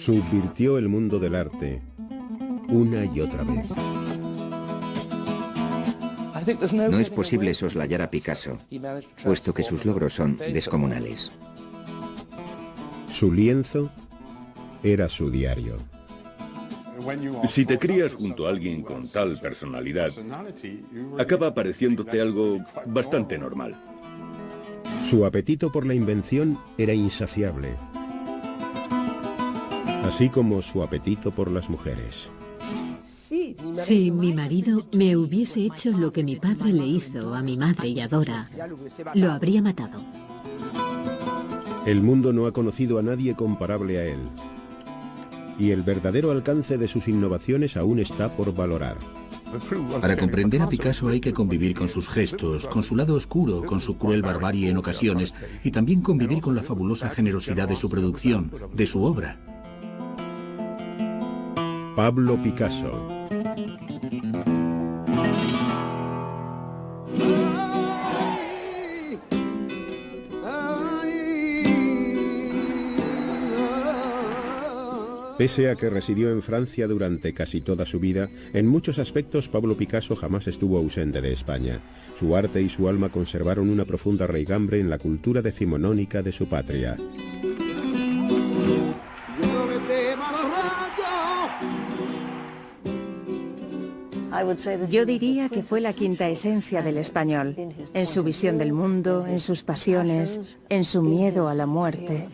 Subvirtió el mundo del arte una y otra vez. No es posible soslayar a Picasso, puesto que sus logros son descomunales. Su lienzo era su diario. Si te crías junto a alguien con tal personalidad, acaba pareciéndote algo bastante normal. Su apetito por la invención era insaciable, así como su apetito por las mujeres. Si mi marido me hubiese hecho lo que mi padre le hizo a mi madre y a Dora, lo habría matado. El mundo no ha conocido a nadie comparable a él, y el verdadero alcance de sus innovaciones aún está por valorar. Para comprender a Picasso hay que convivir con sus gestos, con su lado oscuro, con su cruel barbarie en ocasiones, y también convivir con la fabulosa generosidad de su producción, de su obra. Pablo Picasso. Pese a que residió en Francia durante casi toda su vida, en muchos aspectos Pablo Picasso jamás estuvo ausente de España. Su arte y su alma conservaron una profunda raigambre en la cultura decimonónica de su patria. Yo diría que fue la quinta esencia del español, en su visión del mundo, en sus pasiones, en su miedo a la muerte.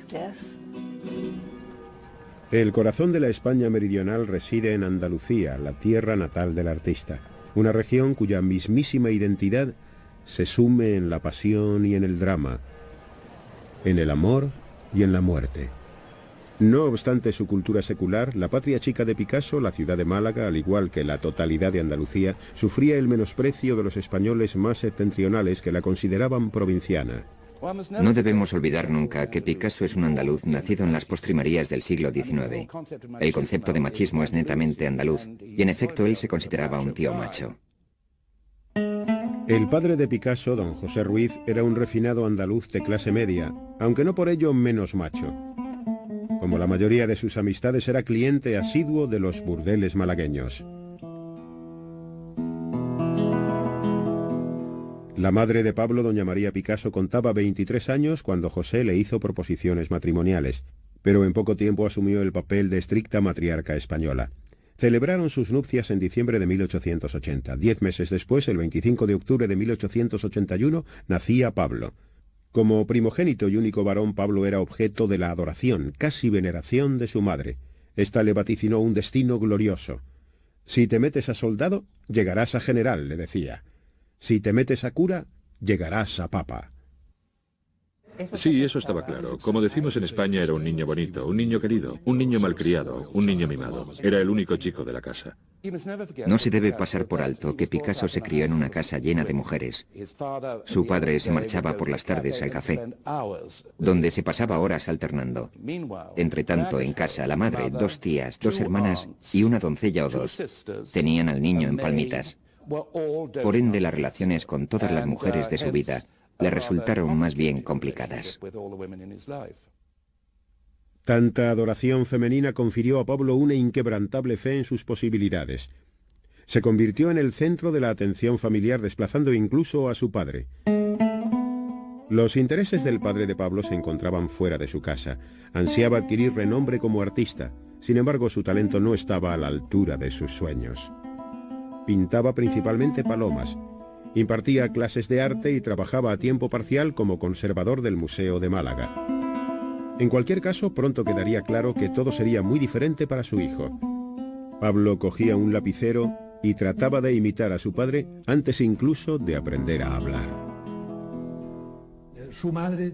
El corazón de la España meridional reside en Andalucía, la tierra natal del artista, una región cuya mismísima identidad se sume en la pasión y en el drama, en el amor y en la muerte. No obstante su cultura secular, la patria chica de Picasso, la ciudad de Málaga, al igual que la totalidad de Andalucía, sufría el menosprecio de los españoles más septentrionales que la consideraban provinciana. No debemos olvidar nunca que Picasso es un andaluz nacido en las postrimerías del siglo XIX. El concepto de machismo es netamente andaluz, y en efecto él se consideraba un tío macho. El padre de Picasso, don José Ruiz, era un refinado andaluz de clase media, aunque no por ello menos macho. Como la mayoría de sus amistades, era cliente asiduo de los burdeles malagueños. La madre de Pablo, doña María Picasso, contaba 23 años cuando José le hizo proposiciones matrimoniales, pero en poco tiempo asumió el papel de estricta matriarca española. Celebraron sus nupcias en diciembre de 1880. 10 meses después, el 25 de octubre de 1881, nacía Pablo. Como primogénito y único varón, Pablo era objeto de la adoración, casi veneración de su madre. Esta le vaticinó un destino glorioso. Si te metes a soldado, llegarás a general, le decía. Si te metes a cura, llegarás a papa. Sí, eso estaba claro. Como decimos en España, era un niño bonito, un niño querido, un niño malcriado, un niño mimado. Era el único chico de la casa. No se debe pasar por alto que Picasso se crió en una casa llena de mujeres. Su padre se marchaba por las tardes al café, donde se pasaba horas alternando. Entre tanto, en casa, la madre, 2 tías, 2 hermanas y una doncella o 2 tenían al niño en palmitas. Por ende, las relaciones con todas las mujeres de su vida le resultaron más bien complicadas. Tanta adoración femenina confirió a Pablo una inquebrantable fe en sus posibilidades. Se convirtió en el centro de la atención familiar, desplazando incluso a su padre. Los intereses del padre de Pablo se encontraban fuera de su casa. Ansiaba adquirir renombre como artista. Sin embargo, su talento no estaba a la altura de sus sueños. Pintaba principalmente palomas, impartía clases de arte y trabajaba a tiempo parcial como conservador del Museo de Málaga. En cualquier caso, pronto quedaría claro que todo sería muy diferente para su hijo. Pablo cogía un lapicero y trataba de imitar a su padre antes incluso de aprender a hablar.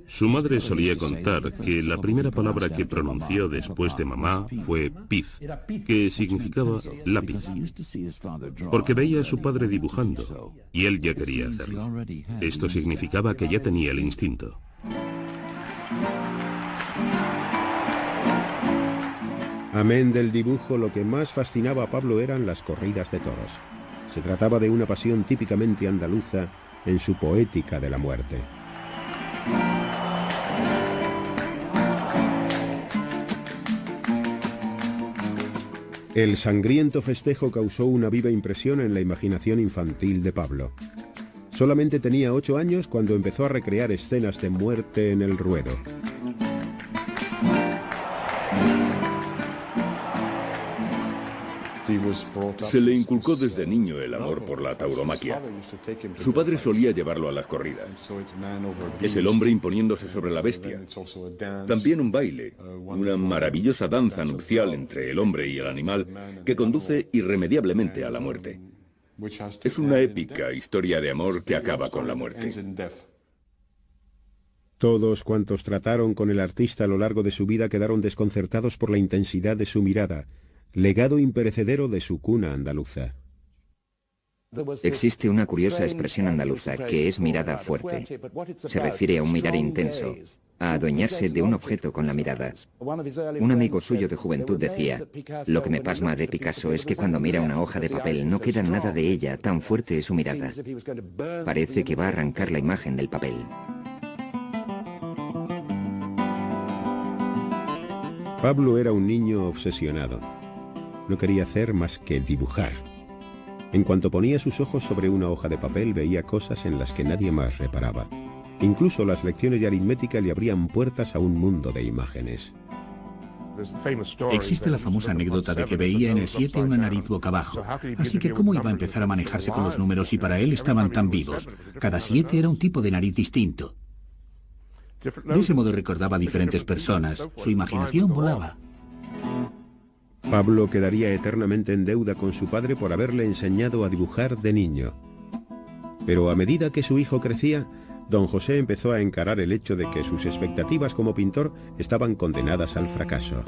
Su madre solía contar que la primera palabra que pronunció después de mamá fue piz, que significaba lápiz, porque veía a su padre dibujando y él ya quería hacerlo. Esto significaba que ya tenía el instinto. Amén del dibujo, lo que más fascinaba a Pablo eran las corridas de toros. Se trataba de una pasión típicamente andaluza en su poética de la muerte. El sangriento festejo causó una viva impresión en la imaginación infantil de Pablo. Solamente tenía 8 años cuando empezó a recrear escenas de muerte en el ruedo. Se le inculcó desde niño el amor por la tauromaquia. Su padre solía llevarlo a las corridas. Es el hombre imponiéndose sobre la bestia. También un baile, una maravillosa danza nupcial entre el hombre y el animal que conduce irremediablemente a la muerte. Es una épica historia de amor que acaba con la muerte. Todos cuantos trataron con el artista a lo largo de su vida quedaron desconcertados por la intensidad de su mirada, legado imperecedero de su cuna andaluza. Existe una curiosa expresión andaluza que es mirada fuerte. Se refiere a un mirar intenso, a adueñarse de un objeto con la mirada. Un amigo suyo de juventud decía: lo que me pasma de Picasso es que cuando mira una hoja de papel no queda nada de ella, tan fuerte es su mirada. Parece que va a arrancar la imagen del papel. Pablo era un niño obsesionado. No quería hacer más que dibujar. En cuanto ponía sus ojos sobre una hoja de papel, veía cosas en las que nadie más reparaba. Incluso las lecciones de aritmética le abrían puertas a un mundo de imágenes. Existe la famosa anécdota de que veía en el 7 una nariz boca abajo. Así que ¿cómo iba a empezar a manejarse con los números si para él estaban tan vivos? Cada 7 era un tipo de nariz distinto. De ese modo recordaba a diferentes personas. Su imaginación volaba. Pablo quedaría eternamente en deuda con su padre por haberle enseñado a dibujar de niño. Pero a medida que su hijo crecía, don José empezó a encarar el hecho de que sus expectativas como pintor estaban condenadas al fracaso.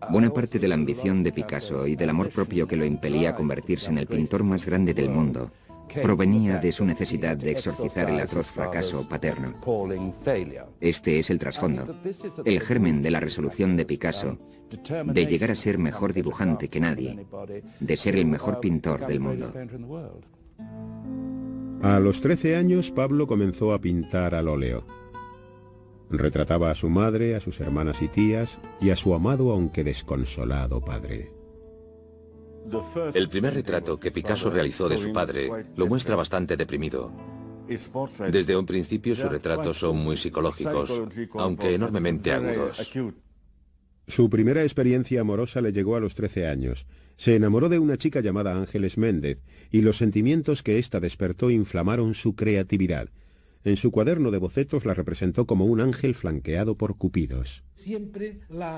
Buena parte de la ambición de Picasso y del amor propio que lo impelía a convertirse en el pintor más grande del mundo provenía de su necesidad de exorcizar el atroz fracaso paterno. Este es el trasfondo, el germen de la resolución de Picasso, de llegar a ser mejor dibujante que nadie, de ser el mejor pintor del mundo. A los 13 años, Pablo comenzó a pintar al óleo. Retrataba a su madre, a sus hermanas y tías, y a su amado aunque desconsolado padre. El primer retrato que Picasso realizó de su padre lo muestra bastante deprimido. Desde un principio sus retratos son muy psicológicos, aunque enormemente agudos. Su primera experiencia amorosa le llegó a los 13 años. Se enamoró de una chica llamada Ángeles Méndez, y los sentimientos que ésta despertó inflamaron su creatividad. En su cuaderno de bocetos la representó como un ángel flanqueado por cupidos.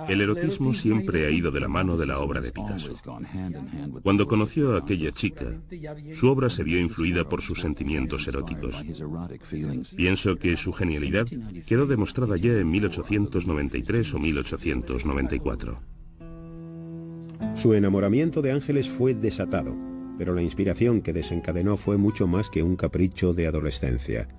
El erotismo siempre ha ido de la mano de la obra de Picasso. Cuando conoció a aquella chica, su obra se vio influida por sus sentimientos eróticos. Pienso que su genialidad quedó demostrada ya en 1893 o 1894. Su enamoramiento de Ángeles fue desatado, pero la inspiración que desencadenó fue mucho más que un capricho de adolescencia.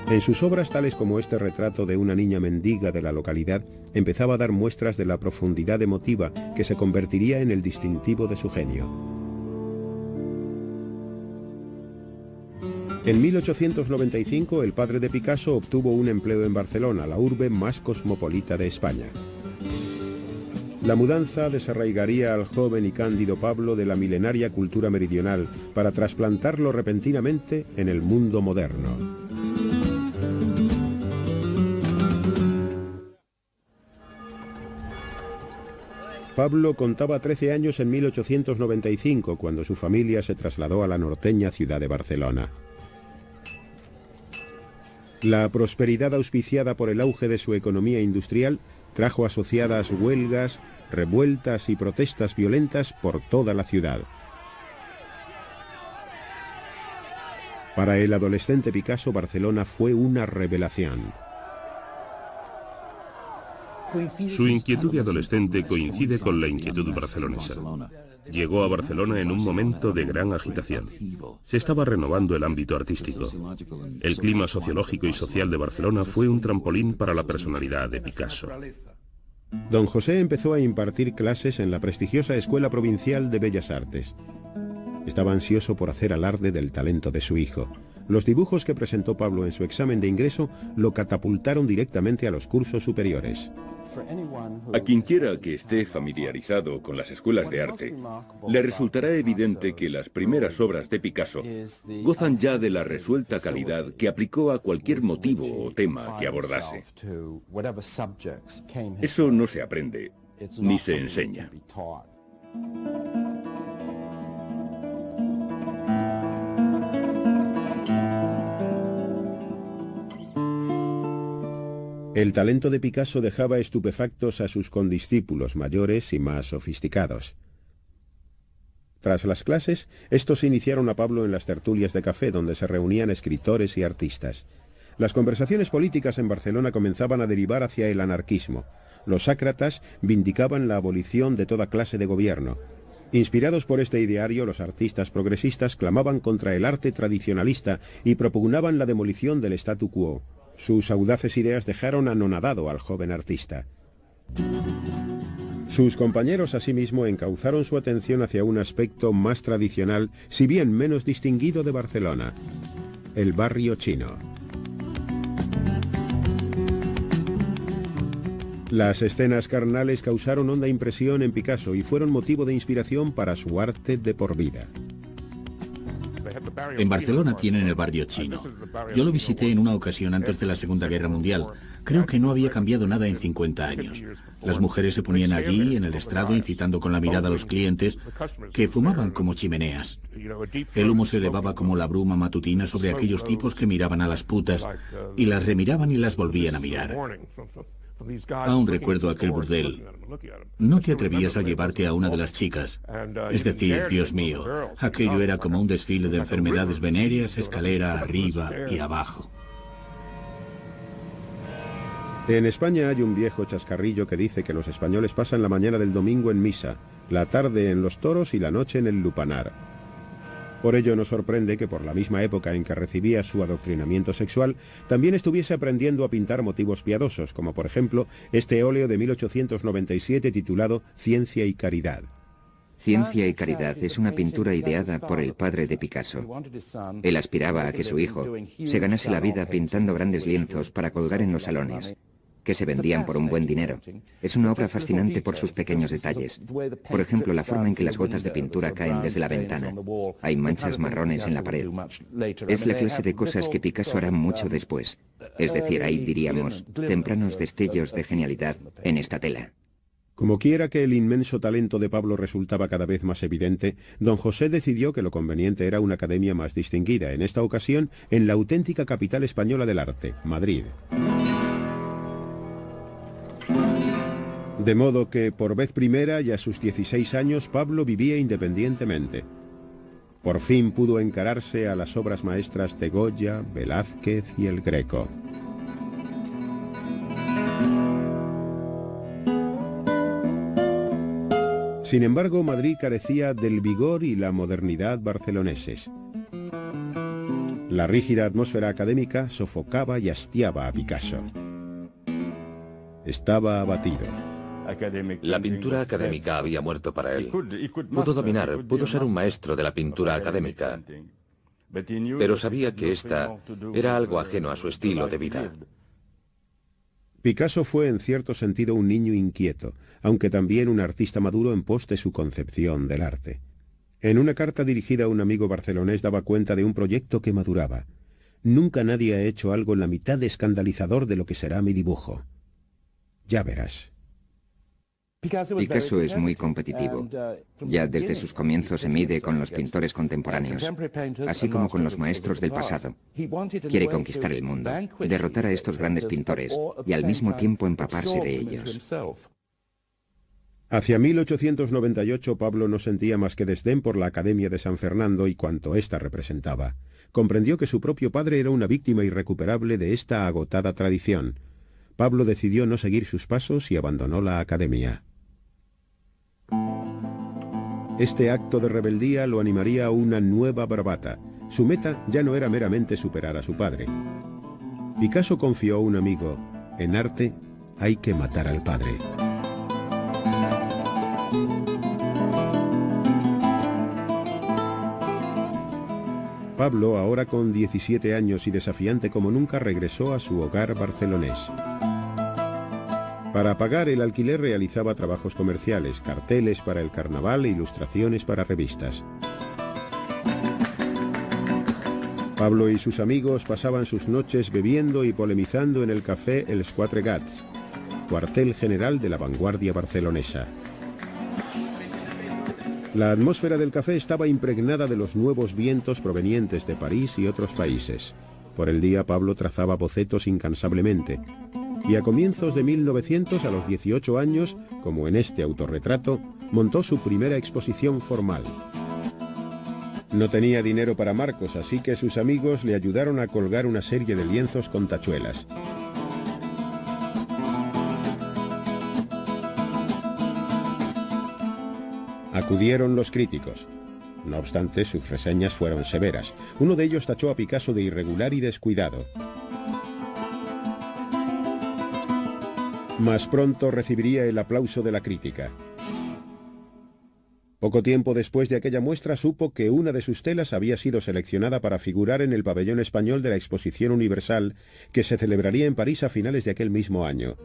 En sus obras, tales como este retrato de una niña mendiga de la localidad, empezaba a dar muestras de la profundidad emotiva que se convertiría en el distintivo de su genio. En 1895, el padre de Picasso obtuvo un empleo en Barcelona, la urbe más cosmopolita de España. La mudanza desarraigaría al joven y cándido Pablo de la milenaria cultura meridional para trasplantarlo repentinamente en el mundo moderno. Pablo contaba 13 años en 1895, cuando su familia se trasladó a la norteña ciudad de Barcelona. La prosperidad auspiciada por el auge de su economía industrial trajo asociadas huelgas, revueltas y protestas violentas por toda la ciudad. Para el adolescente Picasso, Barcelona fue una revelación. Su inquietud de adolescente coincide con la inquietud barcelonesa. Llegó a Barcelona en un momento de gran agitación. Se estaba renovando el ámbito artístico. El clima sociológico y social de Barcelona fue un trampolín para la personalidad de Picasso. Don José empezó a impartir clases en la prestigiosa Escuela Provincial de Bellas Artes. Estaba ansioso por hacer alarde del talento de su hijo. Los dibujos que presentó Pablo en su examen de ingreso lo catapultaron directamente a los cursos superiores. A quien quiera que esté familiarizado con las escuelas de arte, le resultará evidente que las primeras obras de Picasso gozan ya de la resuelta calidad que aplicó a cualquier motivo o tema que abordase. Eso no se aprende, ni se enseña. El talento de Picasso dejaba estupefactos a sus condiscípulos mayores y más sofisticados. Tras las clases, estos iniciaron a Pablo en las tertulias de café donde se reunían escritores y artistas. Las conversaciones políticas en Barcelona comenzaban a derivar hacia el anarquismo. Los sácratas vindicaban la abolición de toda clase de gobierno. Inspirados por este ideario, los artistas progresistas clamaban contra el arte tradicionalista y propugnaban la demolición del statu quo. Sus audaces ideas dejaron anonadado al joven artista. Sus compañeros asimismo encauzaron su atención hacia un aspecto más tradicional, si bien menos distinguido de Barcelona: el barrio chino. Las escenas carnales causaron honda impresión en Picasso y fueron motivo de inspiración para su arte de por vida. En Barcelona tienen el barrio chino. Yo lo visité en una ocasión antes de la Segunda Guerra Mundial. Creo que no había cambiado nada en 50 años. Las mujeres se ponían allí, en el estrado, incitando con la mirada a los clientes, que fumaban como chimeneas. El humo se elevaba como la bruma matutina sobre aquellos tipos que miraban a las putas, y las remiraban y las volvían a mirar. Aún recuerdo aquel burdel. No te atrevías a llevarte a una de las chicas. Es decir, Dios mío, aquello era como un desfile de enfermedades venéreas, escalera arriba y abajo. En España hay un viejo chascarrillo que dice que los españoles pasan la mañana del domingo en misa, la tarde en los toros y la noche en el lupanar. Por ello nos sorprende que por la misma época en que recibía su adoctrinamiento sexual, también estuviese aprendiendo a pintar motivos piadosos, como por ejemplo este óleo de 1897 titulado Ciencia y Caridad. Ciencia y Caridad es una pintura ideada por el padre de Picasso. Él aspiraba a que su hijo se ganase la vida pintando grandes lienzos para colgar en los salones, que se vendían por un buen dinero. Es una obra fascinante por sus pequeños detalles. Por ejemplo, la forma en que las gotas de pintura caen desde la ventana. Hay manchas marrones en la pared. Es la clase de cosas que Picasso hará mucho después. Es decir, hay, diríamos, tempranos destellos de genialidad en esta tela. Como quiera que el inmenso talento de Pablo resultaba cada vez más evidente, don José decidió que lo conveniente era una academia más distinguida, en esta ocasión en la auténtica capital española del arte, Madrid. De modo que, por vez primera y a sus 16 años, Pablo vivía independientemente. Por fin pudo encararse a las obras maestras de Goya, Velázquez y el Greco. Sin embargo, Madrid carecía del vigor y la modernidad barceloneses. La rígida atmósfera académica sofocaba y hastiaba a Picasso. Estaba abatido. La pintura académica había muerto para él. Pudo dominar, pudo ser un maestro de la pintura académica, pero sabía que esta era algo ajeno a su estilo de vida. Picasso fue en cierto sentido un niño inquieto, aunque también un artista maduro en pos de su concepción del arte. En una carta dirigida a un amigo barcelonés daba cuenta de un proyecto que maduraba. Nunca nadie ha hecho algo la mitad de escandalizador de lo que será mi dibujo. Ya verás. Picasso es muy competitivo. Ya desde sus comienzos se mide con los pintores contemporáneos, así como con los maestros del pasado. Quiere conquistar el mundo, derrotar a estos grandes pintores y al mismo tiempo empaparse de ellos. Hacia 1898 Pablo no sentía más que desdén por la Academia de San Fernando y cuanto ésta representaba. Comprendió que su propio padre era una víctima irrecuperable de esta agotada tradición. Pablo decidió no seguir sus pasos y abandonó la academia. Este acto de rebeldía lo animaría a una nueva bravata. Su meta ya no era meramente superar a su padre. Picasso confió a un amigo: en arte hay que matar al padre. Pablo, ahora con 17 años y desafiante como nunca, regresó a su hogar barcelonés. Para pagar el alquiler realizaba trabajos comerciales, carteles para el carnaval e ilustraciones para revistas. Pablo y sus amigos pasaban sus noches bebiendo y polemizando en el café Els Quatre Gats, cuartel general de la vanguardia barcelonesa. La atmósfera del café estaba impregnada de los nuevos vientos provenientes de París y otros países. Por el día Pablo trazaba bocetos incansablemente. Y a comienzos de 1900, a los 18 años, como en este autorretrato, montó su primera exposición formal. No tenía dinero para marcos, así que sus amigos le ayudaron a colgar una serie de lienzos con tachuelas. Acudieron los críticos. No obstante, sus reseñas fueron severas. Uno de ellos tachó a Picasso de irregular y descuidado. Mas pronto recibiría el aplauso de la crítica. Poco tiempo después de aquella muestra supo que una de sus telas había sido seleccionada para figurar en el pabellón español de la Exposición Universal, que se celebraría en París a finales de aquel mismo año.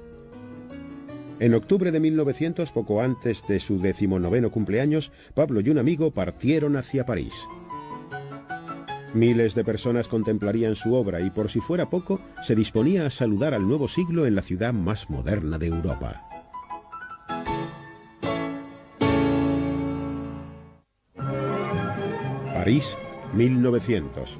En octubre de 1900, poco antes de su 19º cumpleaños, Pablo y un amigo partieron hacia París. Miles de personas contemplarían su obra y, por si fuera poco, se disponía a saludar al nuevo siglo en la ciudad más moderna de Europa. París, 1900.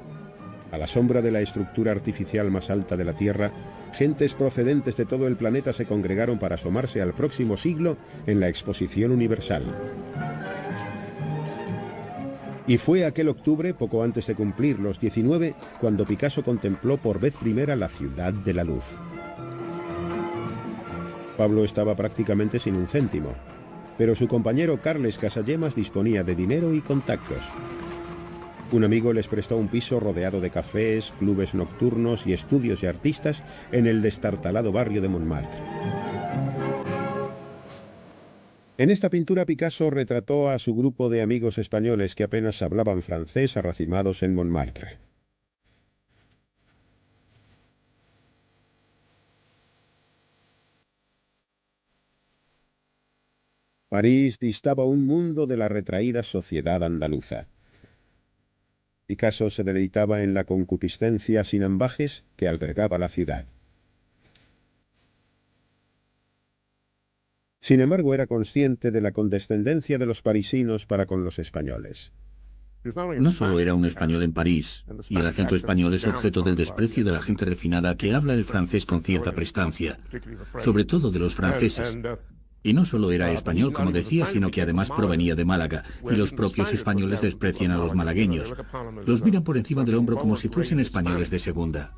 A la sombra de la estructura artificial más alta de la Tierra, gentes procedentes de todo el planeta se congregaron para asomarse al próximo siglo en la Exposición Universal. Y fue aquel octubre, poco antes de cumplir los 19, cuando Picasso contempló por vez primera la ciudad de la luz. Pablo estaba prácticamente sin un céntimo, pero su compañero Carles Casagemas disponía de dinero y contactos. Un amigo les prestó un piso rodeado de cafés, clubes nocturnos y estudios de artistas en el destartalado barrio de Montmartre. En esta pintura Picasso retrató a su grupo de amigos españoles que apenas hablaban francés arracimados en Montmartre. París distaba un mundo de la retraída sociedad andaluza. Picasso se deleitaba en la concupiscencia sin ambajes que albergaba la ciudad. Sin embargo, era consciente de la condescendencia de los parisinos para con los españoles. No solo era un español en París, y el acento español es objeto del desprecio de la gente refinada que habla el francés con cierta prestancia, sobre todo de los franceses. Y no solo era español, como decía, sino que además provenía de Málaga, y los propios españoles desprecian a los malagueños. Los miran por encima del hombro como si fuesen españoles de segunda.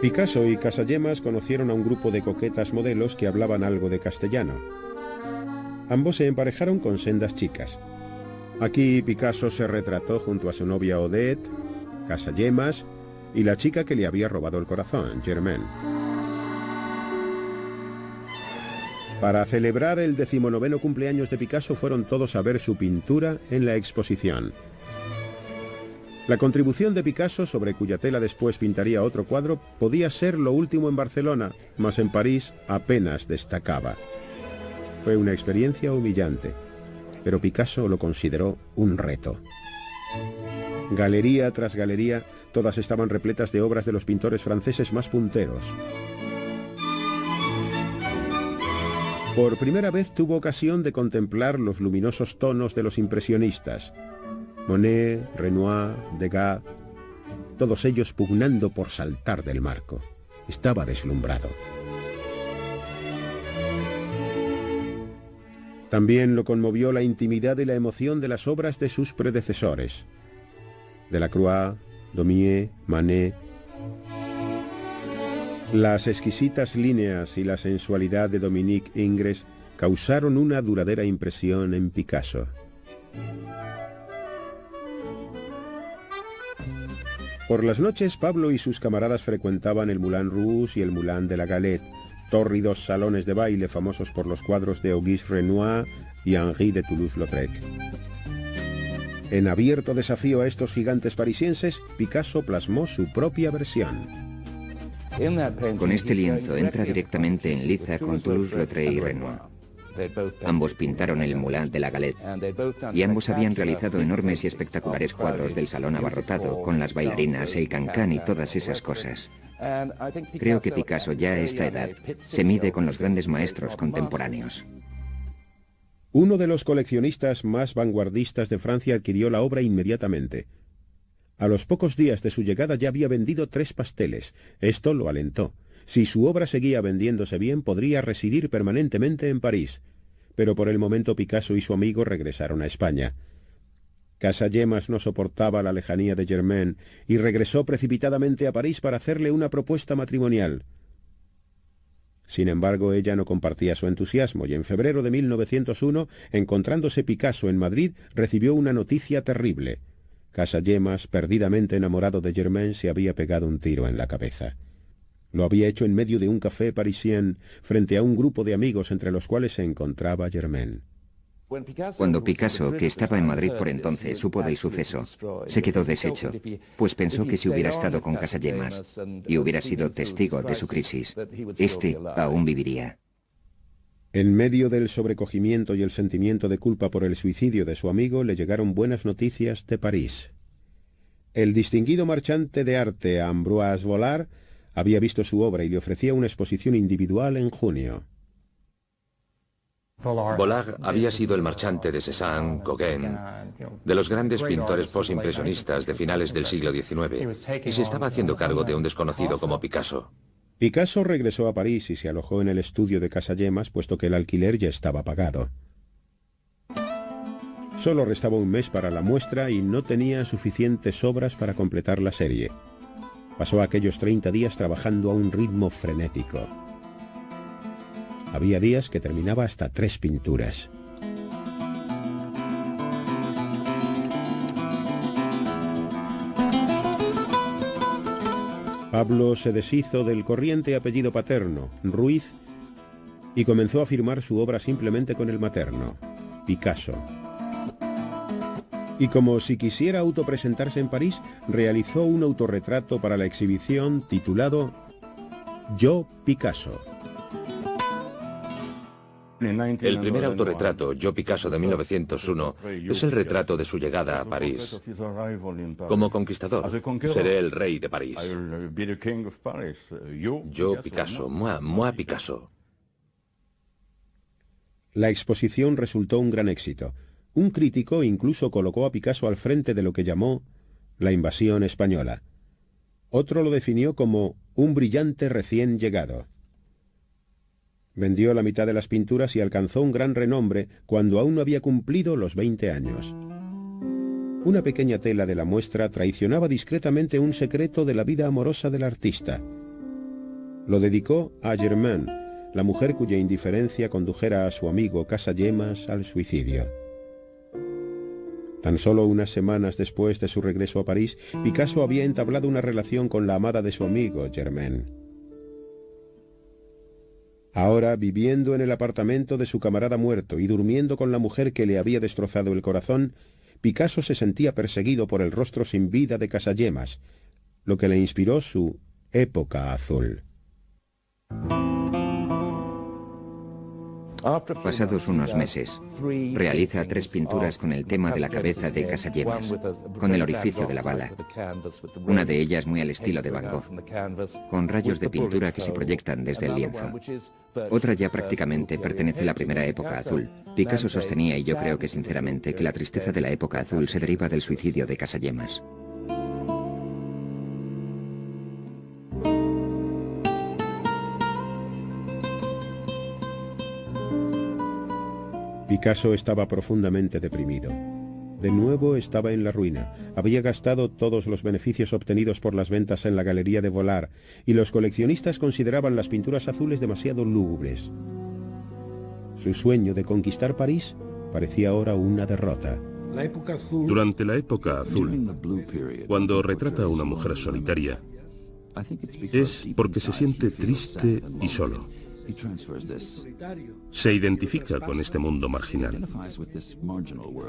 Picasso y Casagemas conocieron a un grupo de coquetas modelos que hablaban algo de castellano. Ambos se emparejaron con sendas chicas. Aquí Picasso se retrató junto a su novia Odette, Casagemas y la chica que le había robado el corazón, Germaine. Para celebrar el 19º cumpleaños de Picasso fueron todos a ver su pintura en la exposición. La contribución de Picasso, sobre cuya tela después pintaría otro cuadro, podía ser lo último en Barcelona, mas en París apenas destacaba. Fue una experiencia humillante, pero Picasso lo consideró un reto. Galería tras galería, todas estaban repletas de obras de los pintores franceses más punteros. Por primera vez tuvo ocasión de contemplar los luminosos tonos de los impresionistas. Monet, Renoir, Degas, todos ellos pugnando por saltar del marco. Estaba deslumbrado. También lo conmovió la intimidad y la emoción de las obras de sus predecesores. Delacroix, Daumier, Manet. Las exquisitas líneas y la sensualidad de Dominique Ingres causaron una duradera impresión en Picasso. Por las noches, Pablo y sus camaradas frecuentaban el Moulin Rouge y el Moulin de la Galette, tórridos salones de baile famosos por los cuadros de Auguste Renoir y Henri de Toulouse-Lautrec. En abierto desafío a estos gigantes parisienses, Picasso plasmó su propia versión. Con este lienzo entra directamente en liza con Toulouse-Lautrec y Renoir. Ambos pintaron el Moulin de la Galette y ambos habían realizado enormes y espectaculares cuadros del salón abarrotado con las bailarinas, el cancán y todas esas cosas. Creo que Picasso ya a esta edad se mide con los grandes maestros contemporáneos. Uno de los coleccionistas más vanguardistas de Francia adquirió la obra inmediatamente. A los pocos días de su llegada ya había vendido 3 pasteles. Esto lo alentó. Si su obra seguía vendiéndose bien, podría residir permanentemente en París. Pero por el momento Picasso y su amigo regresaron a España. Casagemas no soportaba la lejanía de Germaine y regresó precipitadamente a París para hacerle una propuesta matrimonial. Sin embargo, ella no compartía su entusiasmo y en febrero de 1901, encontrándose Picasso en Madrid, recibió una noticia terrible. Casagemas, perdidamente enamorado de Germaine, se había pegado un tiro en la cabeza. Lo había hecho en medio de un café parisien, frente a un grupo de amigos entre los cuales se encontraba Germaine. Cuando Picasso, que estaba en Madrid por entonces, supo del suceso, se quedó deshecho, pues pensó que si hubiera estado con Casagemas y hubiera sido testigo de su crisis, este aún viviría. En medio del sobrecogimiento y el sentimiento de culpa por el suicidio de su amigo, le llegaron buenas noticias de París. El distinguido marchante de arte Ambroise Vollard había visto su obra y le ofrecía una exposición individual en junio. Vollard había sido el marchante de Cézanne, Gauguin, de los grandes pintores postimpresionistas de finales del siglo XIX, y se estaba haciendo cargo de un desconocido como Picasso. Picasso regresó a París y se alojó en el estudio de Casagemas, puesto que el alquiler ya estaba pagado. Solo restaba un mes para la muestra y no tenía suficientes obras para completar la serie. Pasó aquellos 30 días trabajando a un ritmo frenético. Había días que terminaba hasta 3 pinturas. Pablo se deshizo del corriente apellido paterno, Ruiz, y comenzó a firmar su obra simplemente con el materno, Picasso. Y como si quisiera autopresentarse en París, realizó un autorretrato para la exhibición titulado Yo, Picasso. El primer autorretrato, Yo Picasso, de 1901, es el retrato de su llegada a París. Como conquistador, seré el rey de París. Yo Picasso, moi Picasso. La exposición resultó un gran éxito. Un crítico incluso colocó a Picasso al frente de lo que llamó la invasión española. Otro lo definió como un brillante recién llegado. Vendió la mitad de las pinturas y alcanzó un gran renombre cuando aún no había cumplido los 20 años. Una pequeña tela de la muestra traicionaba discretamente un secreto de la vida amorosa del artista. Lo dedicó a Germaine, la mujer cuya indiferencia condujera a su amigo Casagemas al suicidio. Tan solo unas semanas después de su regreso a París, Picasso había entablado una relación con la amada de su amigo, Germaine. Ahora, viviendo en el apartamento de su camarada muerto y durmiendo con la mujer que le había destrozado el corazón, Picasso se sentía perseguido por el rostro sin vida de Casagemas, lo que le inspiró su Época Azul. Pasados unos meses, realiza 3 pinturas con el tema de la cabeza de Casagemas, con el orificio de la bala. Una de ellas muy al estilo de Van Gogh, con rayos de pintura que se proyectan desde el lienzo. Otra ya prácticamente pertenece a la primera época azul. Picasso sostenía, y yo creo que sinceramente, que la tristeza de la época azul se deriva del suicidio de Casagemas. Picasso estaba profundamente deprimido. De nuevo estaba en la ruina. Había gastado todos los beneficios obtenidos por las ventas en la galería de Vollard, y los coleccionistas consideraban las pinturas azules demasiado lúgubres. Su sueño de conquistar París parecía ahora una derrota. Durante la época azul, cuando retrata a una mujer solitaria, es porque se siente triste y solo. Se identifica con este mundo marginal,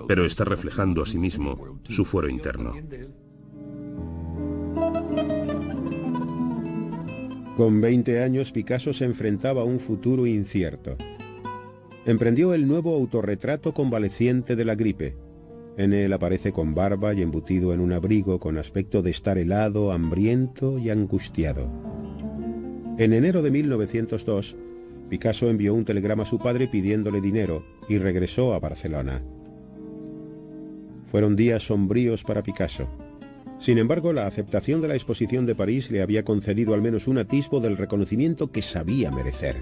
pero está reflejando a sí mismo su fuero interno. Con 20 años, Picasso se enfrentaba a un futuro incierto. Emprendió el nuevo autorretrato convaleciente de la gripe. En él aparece con barba y embutido en un abrigo con aspecto de estar helado, hambriento y angustiado. En enero de 1902, Picasso envió un telegrama a su padre pidiéndole dinero y regresó a Barcelona. Fueron días sombríos para Picasso. Sin embargo, la aceptación de la exposición de París le había concedido al menos un atisbo del reconocimiento que sabía merecer.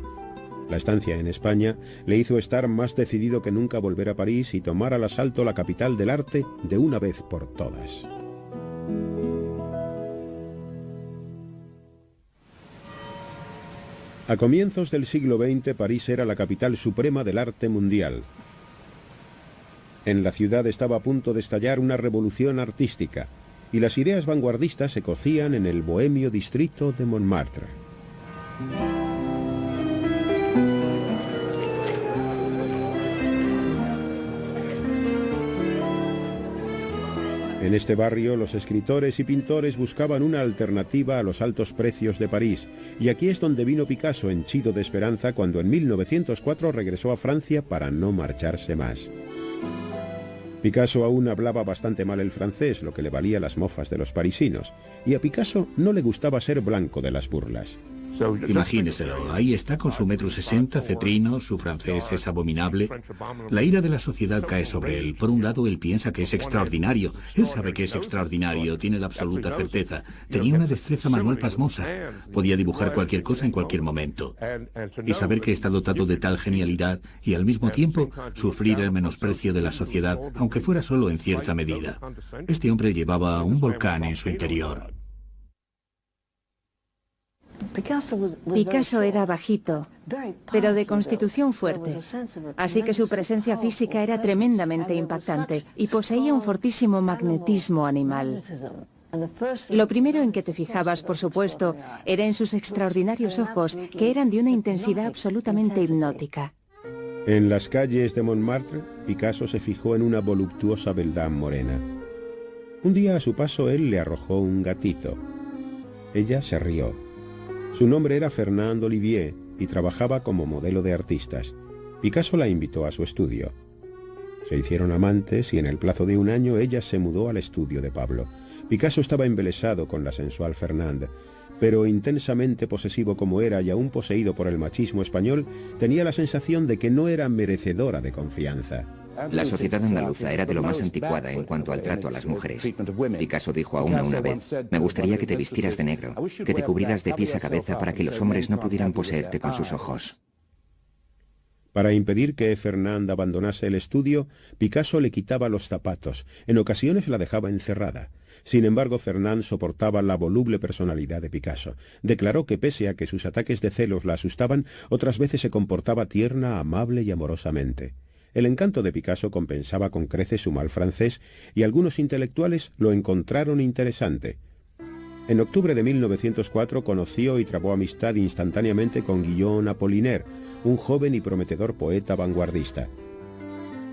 La estancia en España le hizo estar más decidido que nunca a volver a París y tomar al asalto la capital del arte de una vez por todas. A comienzos del siglo XX, París era la capital suprema del arte mundial. En la ciudad estaba a punto de estallar una revolución artística, y las ideas vanguardistas se cocían en el bohemio distrito de Montmartre. En este barrio, los escritores y pintores buscaban una alternativa a los altos precios de París, y aquí es donde vino Picasso henchido de esperanza cuando en 1904 regresó a Francia para no marcharse más. Picasso aún hablaba bastante mal el francés, lo que le valía las mofas de los parisinos, y a Picasso no le gustaba ser blanco de las burlas. Imagíneselo, ahí está con su 1,60 m, cetrino, su francés es abominable. La ira de la sociedad cae sobre él. Por un lado, él piensa que es extraordinario. Él sabe que es extraordinario, tiene la absoluta certeza. Tenía una destreza manual pasmosa. Podía dibujar cualquier cosa en cualquier momento. Y saber que está dotado de tal genialidad y al mismo tiempo sufrir el menosprecio de la sociedad, aunque fuera solo en cierta medida. Este hombre llevaba un volcán en su interior. Picasso era bajito, pero de constitución fuerte, así que su presencia física era tremendamente impactante y poseía un fortísimo magnetismo animal. Lo primero en que te fijabas, por supuesto, era en sus extraordinarios ojos, que eran de una intensidad absolutamente hipnótica. En las calles de Montmartre, Picasso se fijó en una voluptuosa beldad morena. Un día a su paso él le arrojó un gatito. Ella se rió. Su nombre era Fernand Olivier y trabajaba como modelo de artistas. Picasso la invitó a su estudio. Se hicieron amantes y en el plazo de un año ella se mudó al estudio de Pablo. Picasso estaba embelesado con la sensual Fernand, pero intensamente posesivo como era y aún poseído por el machismo español, tenía la sensación de que no era merecedora de confianza. La sociedad andaluza era de lo más anticuada en cuanto al trato a las mujeres. Picasso dijo a una vez: me gustaría que te vistieras de negro, que te cubrieras de pies a cabeza para que los hombres no pudieran poseerte con sus ojos. Para impedir que Fernand abandonase el estudio, Picasso le quitaba los zapatos, en ocasiones la dejaba encerrada. Sin embargo, Fernand soportaba la voluble personalidad de Picasso. Declaró que pese a que sus ataques de celos la asustaban, otras veces se comportaba tierna, amable y amorosamente. El encanto de Picasso compensaba con creces su mal francés y algunos intelectuales lo encontraron interesante. En octubre de 1904 conoció y trabó amistad instantáneamente con Guillaume Apollinaire, un joven y prometedor poeta vanguardista.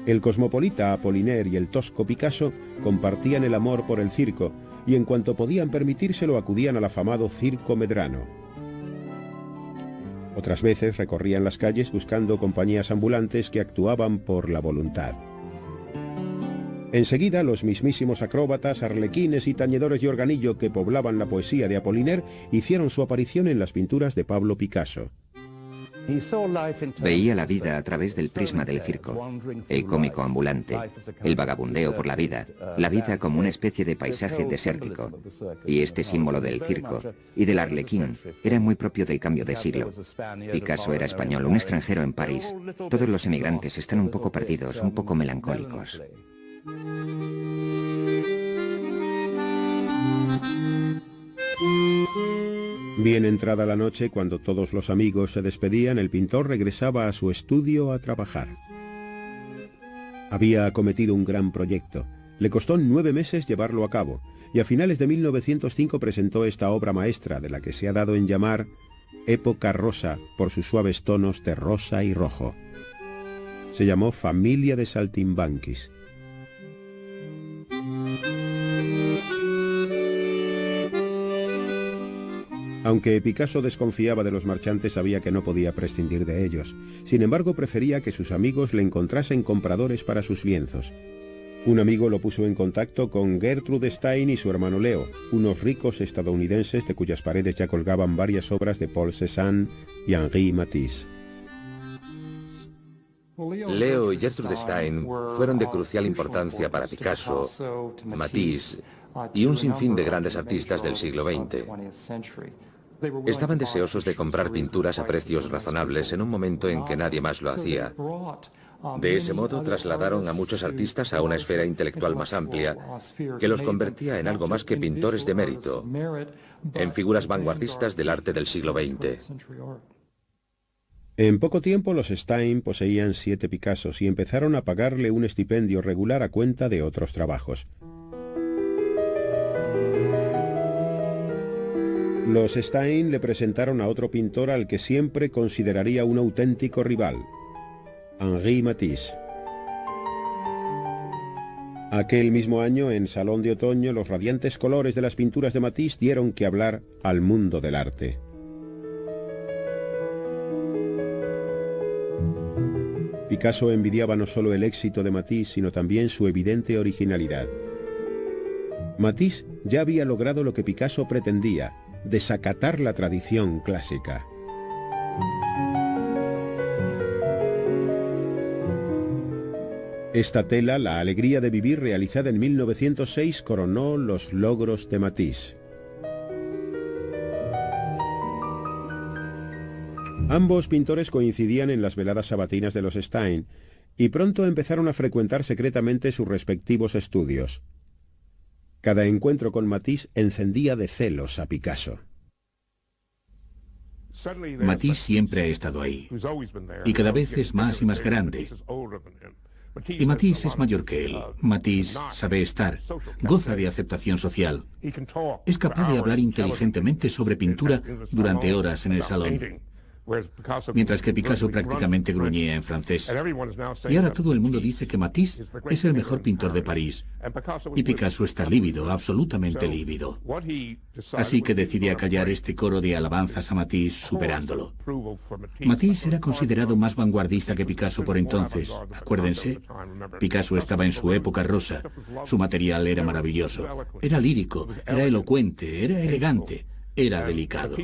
El cosmopolita Apollinaire y el tosco Picasso compartían el amor por el circo y en cuanto podían permitírselo acudían al afamado Circo Medrano. Otras veces recorrían las calles buscando compañías ambulantes que actuaban por la voluntad. Enseguida, los mismísimos acróbatas, arlequines y tañedores de organillo que poblaban la poesía de Apollinaire hicieron su aparición en las pinturas de Pablo Picasso. Veía la vida a través del prisma del circo, el cómico ambulante, el vagabundeo por la vida como una especie de paisaje desértico. Y este símbolo del circo y del arlequín era muy propio del cambio de siglo. Picasso era español, un extranjero en París. Todos los emigrantes están un poco perdidos, un poco melancólicos. Bien entrada la noche, cuando todos los amigos se despedían, el pintor regresaba a su estudio a trabajar. Había acometido un gran proyecto. Le costó 9 meses llevarlo a cabo, y a finales de 1905 presentó esta obra maestra, de la que se ha dado en llamar Época Rosa, por sus suaves tonos de rosa y rojo. Se llamó Familia de Saltimbanquis. Aunque Picasso desconfiaba de los marchantes, sabía que no podía prescindir de ellos. Sin embargo, prefería que sus amigos le encontrasen compradores para sus lienzos. Un amigo lo puso en contacto con Gertrude Stein y su hermano Leo, unos ricos estadounidenses de cuyas paredes ya colgaban varias obras de Paul Cézanne y Henri Matisse. Leo y Gertrude Stein fueron de crucial importancia para Picasso, Matisse y un sinfín de grandes artistas del siglo XX. Estaban deseosos de comprar pinturas a precios razonables en un momento en que nadie más lo hacía. De ese modo trasladaron a muchos artistas a una esfera intelectual más amplia, que los convertía en algo más que pintores de mérito, en figuras vanguardistas del arte del siglo XX. En poco tiempo los Stein poseían 7 Picassos y empezaron a pagarle un estipendio regular a cuenta de otros trabajos. Los Stein le presentaron a otro pintor al que siempre consideraría un auténtico rival, Henri Matisse. Aquel mismo año, en Salón de Otoño, los radiantes colores de las pinturas de Matisse dieron que hablar al mundo del arte. Picasso envidiaba no solo el éxito de Matisse, sino también su evidente originalidad. Matisse ya había logrado lo que Picasso pretendía, desacatar la tradición clásica. Esta tela, La alegría de vivir, realizada en 1906, coronó los logros de Matisse. Ambos pintores coincidían en las veladas sabatinas de los Stein y pronto empezaron a frecuentar secretamente sus respectivos estudios. Cada encuentro con Matisse encendía de celos a Picasso. Matisse siempre ha estado ahí, y cada vez es más y más grande. Y Matisse es mayor que él. Matisse sabe estar, goza de aceptación social. Es capaz de hablar inteligentemente sobre pintura durante horas en el salón, mientras que Picasso prácticamente gruñía en francés. Y ahora todo el mundo dice que Matisse es el mejor pintor de París, y Picasso está lívido, absolutamente lívido. Así que decide acallar este coro de alabanzas a Matisse, superándolo. Matisse era considerado más vanguardista que Picasso por entonces. Acuérdense, Picasso estaba en su época rosa. Su material era maravilloso. Era lírico, era elocuente, era elegante. Era delicado.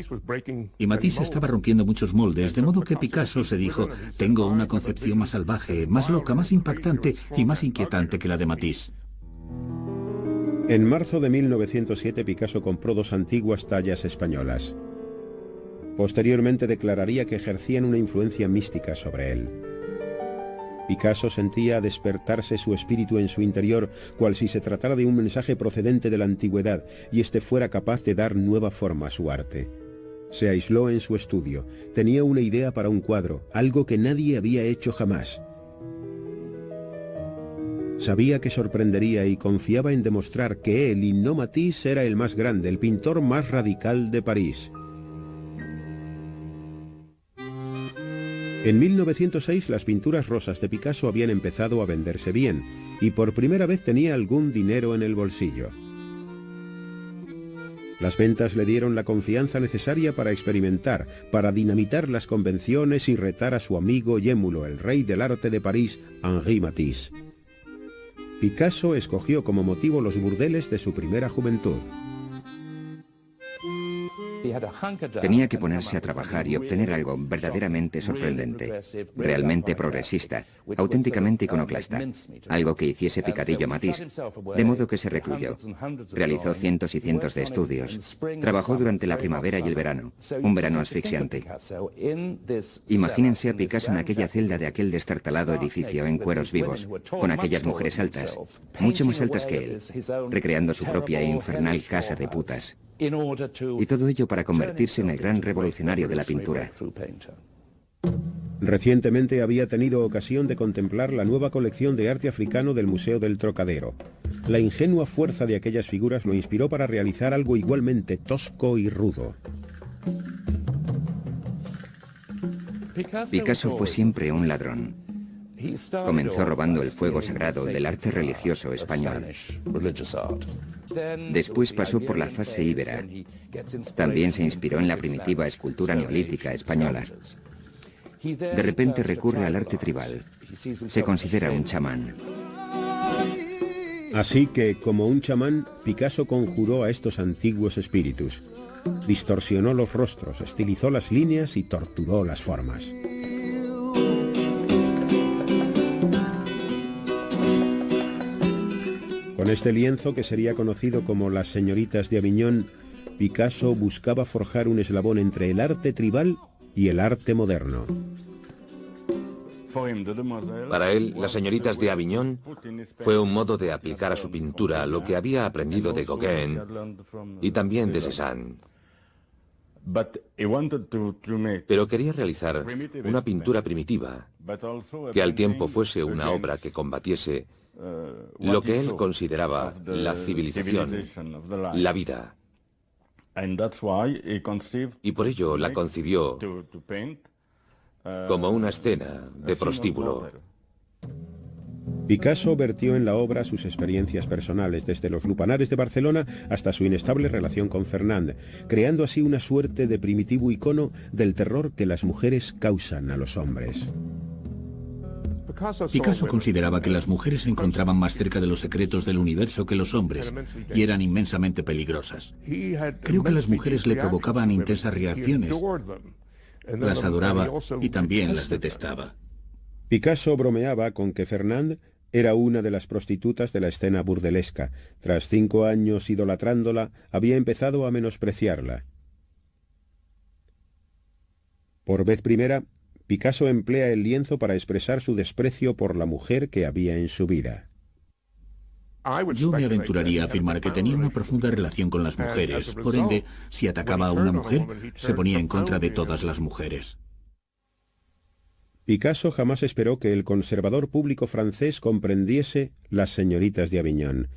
Y Matisse estaba rompiendo muchos moldes, de modo que Picasso se dijo: tengo una concepción más salvaje, más loca, más impactante y más inquietante que la de Matisse. En marzo de 1907 Picasso compró 2 antiguas tallas españolas. Posteriormente declararía que ejercían una influencia mística sobre él. Picasso sentía despertarse su espíritu en su interior, cual si se tratara de un mensaje procedente de la antigüedad, y éste fuera capaz de dar nueva forma a su arte. Se aisló en su estudio. Tenía una idea para un cuadro, algo que nadie había hecho jamás. Sabía que sorprendería y confiaba en demostrar que él y no Matisse era el más grande, el pintor más radical de París. En 1906 las pinturas rosas de Picasso habían empezado a venderse bien y por primera vez tenía algún dinero en el bolsillo. Las ventas le dieron la confianza necesaria para experimentar, para dinamitar las convenciones y retar a su amigo y émulo, el rey del arte de París, Henri Matisse. Picasso escogió como motivo los burdeles de su primera juventud. Tenía que ponerse a trabajar y obtener algo verdaderamente sorprendente, realmente progresista, auténticamente iconoclasta, algo que hiciese picadillo a Matisse, de modo que se recluyó. Realizó cientos y cientos de estudios. Trabajó durante la primavera y el verano, un verano asfixiante. Imagínense a Picasso en aquella celda de aquel destartalado edificio en cueros vivos, con aquellas mujeres altas, mucho más altas que él, recreando su propia e infernal casa de putas. Y todo ello para convertirse en el gran revolucionario de la pintura. Recientemente había tenido ocasión de contemplar la nueva colección de arte africano del Museo del Trocadero. La ingenua fuerza de aquellas figuras lo inspiró para realizar algo igualmente tosco y rudo. Picasso fue siempre un ladrón. Comenzó robando el fuego sagrado del arte religioso español. Después pasó por la fase íbera. También se inspiró en la primitiva escultura neolítica española. De repente recurre al arte tribal. Se considera un chamán. Así que, como un chamán, Picasso conjuró a estos antiguos espíritus. Distorsionó los rostros, estilizó las líneas y torturó las formas. Con este lienzo, que sería conocido como Las señoritas de Aviñón, Picasso buscaba forjar un eslabón entre el arte tribal y el arte moderno. Para él, Las señoritas de Aviñón fue un modo de aplicar a su pintura lo que había aprendido de Gauguin y también de Cézanne. Pero quería realizar una pintura primitiva, que al tiempo fuese una obra que combatiese lo que él consideraba la civilización, la vida. Y por ello la concibió como una escena de prostíbulo. Picasso vertió en la obra sus experiencias personales, desde los lupanares de Barcelona hasta su inestable relación con Fernand, creando así una suerte de primitivo icono del terror que las mujeres causan a los hombres. Picasso consideraba que las mujeres se encontraban más cerca de los secretos del universo que los hombres y eran inmensamente peligrosas. Creo que las mujeres le provocaban intensas reacciones. Las adoraba y también las detestaba. Picasso bromeaba con que Fernand era una de las prostitutas de la escena burdelesca. Tras 5 años idolatrándola, había empezado a menospreciarla. Por vez primera, Picasso emplea el lienzo para expresar su desprecio por la mujer que había en su vida. Yo me aventuraría a afirmar que tenía una profunda relación con las mujeres. Por ende, si atacaba a una mujer, se ponía en contra de todas las mujeres. Picasso jamás esperó que el conservador público francés comprendiese Las señoritas de Aviñón.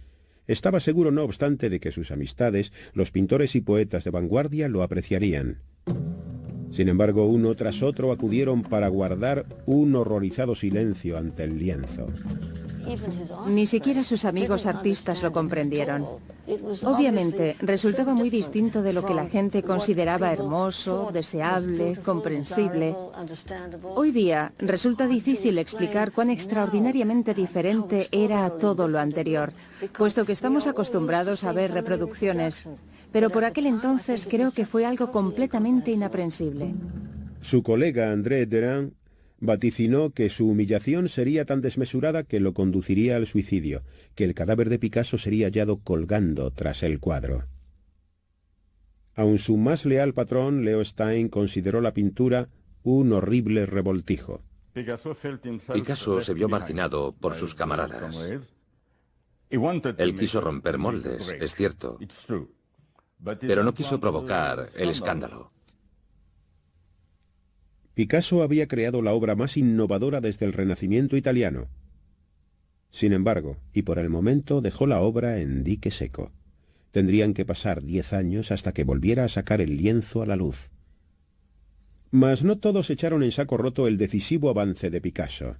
Estaba seguro, no obstante, de que sus amistades, los pintores y poetas de vanguardia, lo apreciarían. Sin embargo, uno tras otro acudieron para guardar un horrorizado silencio ante el lienzo. Ni siquiera sus amigos artistas lo comprendieron. Obviamente, resultaba muy distinto de lo que la gente consideraba hermoso, deseable, comprensible. Hoy día, resulta difícil explicar cuán extraordinariamente diferente era a todo lo anterior, puesto que estamos acostumbrados a ver reproducciones. Pero por aquel entonces creo que fue algo completamente inaprensible. Su colega André Derain vaticinó que su humillación sería tan desmesurada que lo conduciría al suicidio, que el cadáver de Picasso sería hallado colgando tras el cuadro. Aun su más leal patrón, Leo Stein, consideró la pintura un horrible revoltijo. Picasso se vio marginado por sus camaradas. Él quiso romper moldes, es cierto, pero no quiso provocar el escándalo. Picasso había creado la obra más innovadora desde el Renacimiento italiano. Sin embargo, y por el momento, dejó la obra en dique seco. Tendrían que pasar 10 años hasta que volviera a sacar el lienzo a la luz. Mas no todos echaron en saco roto el decisivo avance de Picasso.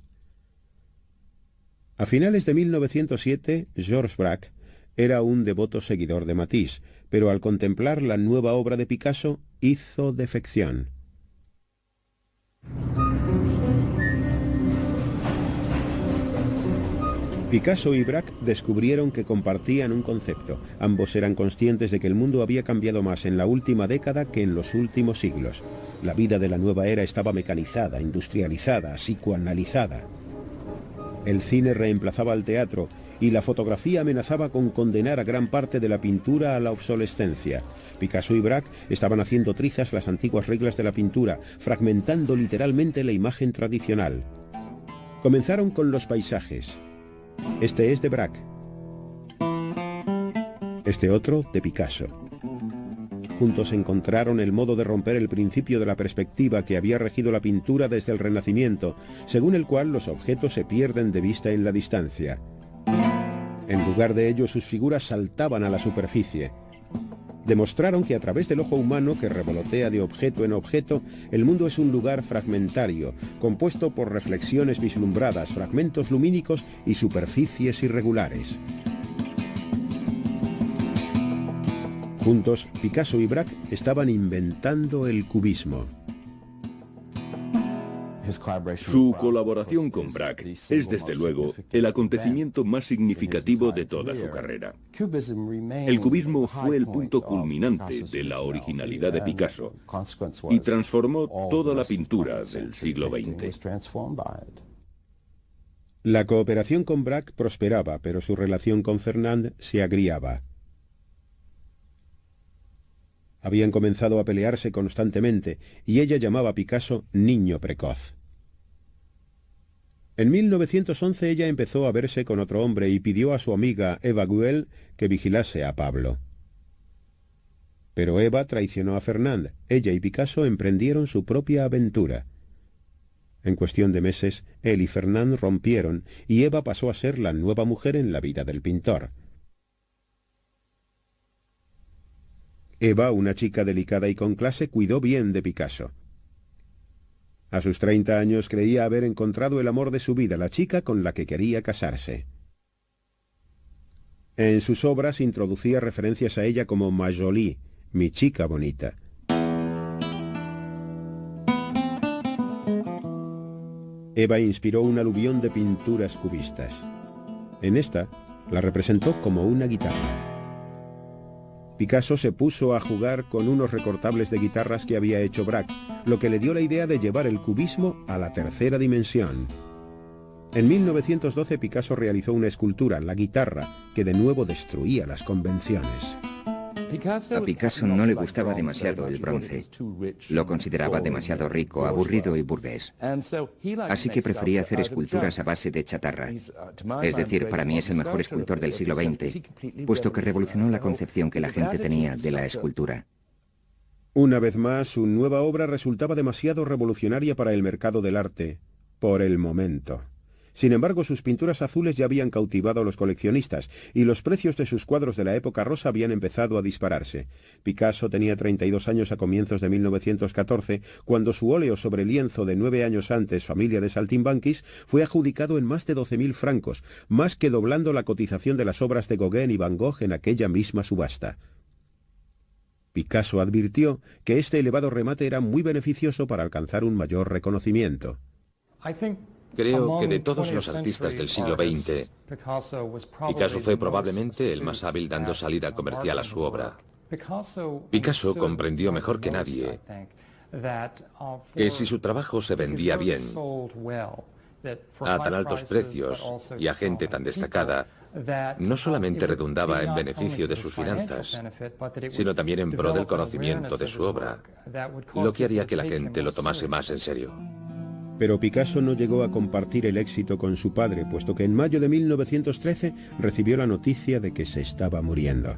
A finales de 1907, Georges Braque era un devoto seguidor de Matisse, pero al contemplar la nueva obra de Picasso, hizo defección. Picasso y Braque descubrieron que compartían un concepto. Ambos eran conscientes de que el mundo había cambiado más en la última década que en los últimos siglos. La vida de la nueva era estaba mecanizada, industrializada, psicoanalizada. El cine reemplazaba al teatro y la fotografía amenazaba con condenar a gran parte de la pintura a la obsolescencia. Picasso y Braque estaban haciendo trizas las antiguas reglas de la pintura, fragmentando literalmente la imagen tradicional. Comenzaron con los paisajes. Este es de Braque. Este otro de Picasso. Juntos encontraron el modo de romper el principio de la perspectiva que había regido la pintura desde el Renacimiento, según el cual los objetos se pierden de vista en la distancia. En lugar de ello, sus figuras saltaban a la superficie. Demostraron que a través del ojo humano que revolotea de objeto en objeto, el mundo es un lugar fragmentario, compuesto por reflexiones vislumbradas, fragmentos lumínicos y superficies irregulares. Juntos, Picasso y Braque estaban inventando el cubismo. Su colaboración con Braque es, desde luego, el acontecimiento más significativo de toda su carrera. El cubismo fue el punto culminante de la originalidad de Picasso y transformó toda la pintura del siglo XX. La cooperación con Braque prosperaba, pero su relación con Fernand se agriaba. Habían comenzado a pelearse constantemente y ella llamaba a Picasso niño precoz. En 1911 ella empezó a verse con otro hombre y pidió a su amiga Eva Guel que vigilase a Pablo. Pero Eva traicionó a Fernand. Ella y Picasso emprendieron su propia aventura. En cuestión de meses, él y Fernand rompieron y Eva pasó a ser la nueva mujer en la vida del pintor. Eva, una chica delicada y con clase, cuidó bien de Picasso. A sus 30 años creía haber encontrado el amor de su vida, la chica con la que quería casarse. En sus obras introducía referencias a ella como ma jolie, mi chica bonita. Eva inspiró un aluvión de pinturas cubistas. En esta, la representó como una guitarra. Picasso se puso a jugar con unos recortables de guitarras que había hecho Braque, lo que le dio la idea de llevar el cubismo a la tercera dimensión. En 1912 Picasso realizó una escultura, la guitarra, que de nuevo destruía las convenciones. A Picasso no le gustaba demasiado el bronce. Lo consideraba demasiado rico, aburrido y burgués. Así que prefería hacer esculturas a base de chatarra. Es decir, para mí es el mejor escultor del siglo XX, puesto que revolucionó la concepción que la gente tenía de la escultura. Una vez más, su nueva obra resultaba demasiado revolucionaria para el mercado del arte, por el momento. Sin embargo, sus pinturas azules ya habían cautivado a los coleccionistas y los precios de sus cuadros de la época rosa habían empezado a dispararse. Picasso tenía 32 años a comienzos de 1914, cuando su óleo sobre lienzo de 9 años antes, Familia de Saltimbanquis, fue adjudicado en más de 12.000 francos, más que doblando la cotización de las obras de Gauguin y Van Gogh en aquella misma subasta. Picasso advirtió que este elevado remate era muy beneficioso para alcanzar un mayor reconocimiento. Creo que de todos los artistas del siglo XX, Picasso fue probablemente el más hábil dando salida comercial a su obra. Picasso comprendió mejor que nadie que si su trabajo se vendía bien, a tan altos precios y a gente tan destacada, no solamente redundaba en beneficio de sus finanzas, sino también en pro del conocimiento de su obra, lo que haría que la gente lo tomase más en serio. Pero Picasso no llegó a compartir el éxito con su padre, puesto que en mayo de 1913 recibió la noticia de que se estaba muriendo.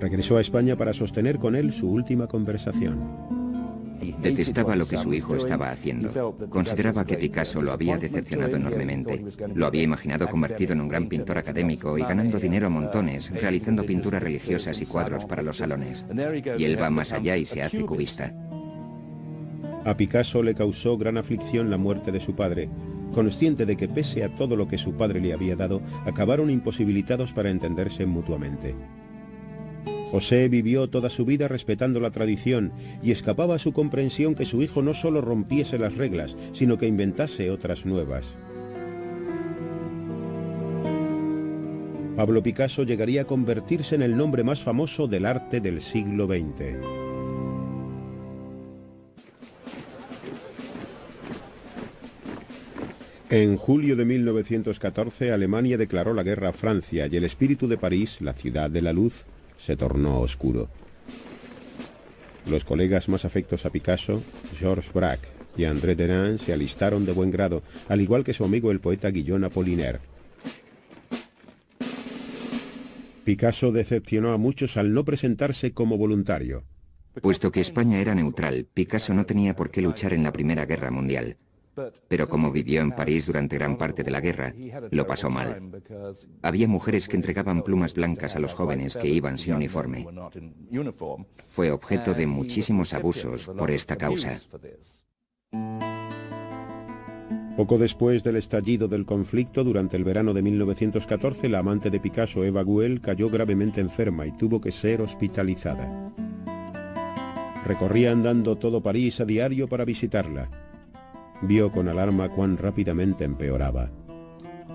Regresó a España para sostener con él su última conversación. Detestaba lo que su hijo estaba haciendo. Consideraba que Picasso lo había decepcionado enormemente. Lo había imaginado convertido en un gran pintor académico y ganando dinero a montones, realizando pinturas religiosas y cuadros para los salones. Y él va más allá y se hace cubista. A Picasso le causó gran aflicción la muerte de su padre, consciente de que pese a todo lo que su padre le había dado, acabaron imposibilitados para entenderse mutuamente. José vivió toda su vida respetando la tradición y escapaba a su comprensión que su hijo no solo rompiese las reglas, sino que inventase otras nuevas. Pablo Picasso llegaría a convertirse en el nombre más famoso del arte del siglo XX. En julio de 1914, Alemania declaró la guerra a Francia y el espíritu de París, la ciudad de la luz, se tornó oscuro. Los colegas más afectos a Picasso, Georges Braque y André Derain, se alistaron de buen grado, al igual que su amigo el poeta Guillaume Apollinaire. Picasso decepcionó a muchos al no presentarse como voluntario. Puesto que España era neutral, Picasso no tenía por qué luchar en la Primera Guerra Mundial. Pero como vivió en París durante gran parte de la guerra, lo pasó mal. Había mujeres que entregaban plumas blancas a los jóvenes que iban sin uniforme. Fue objeto de muchísimos abusos por esta causa. Poco después del estallido del conflicto, durante el verano de 1914, la amante de Picasso, Eva Guel, cayó gravemente enferma y tuvo que ser hospitalizada. Recorría andando todo París a diario para visitarla. Vio con alarma cuán rápidamente empeoraba.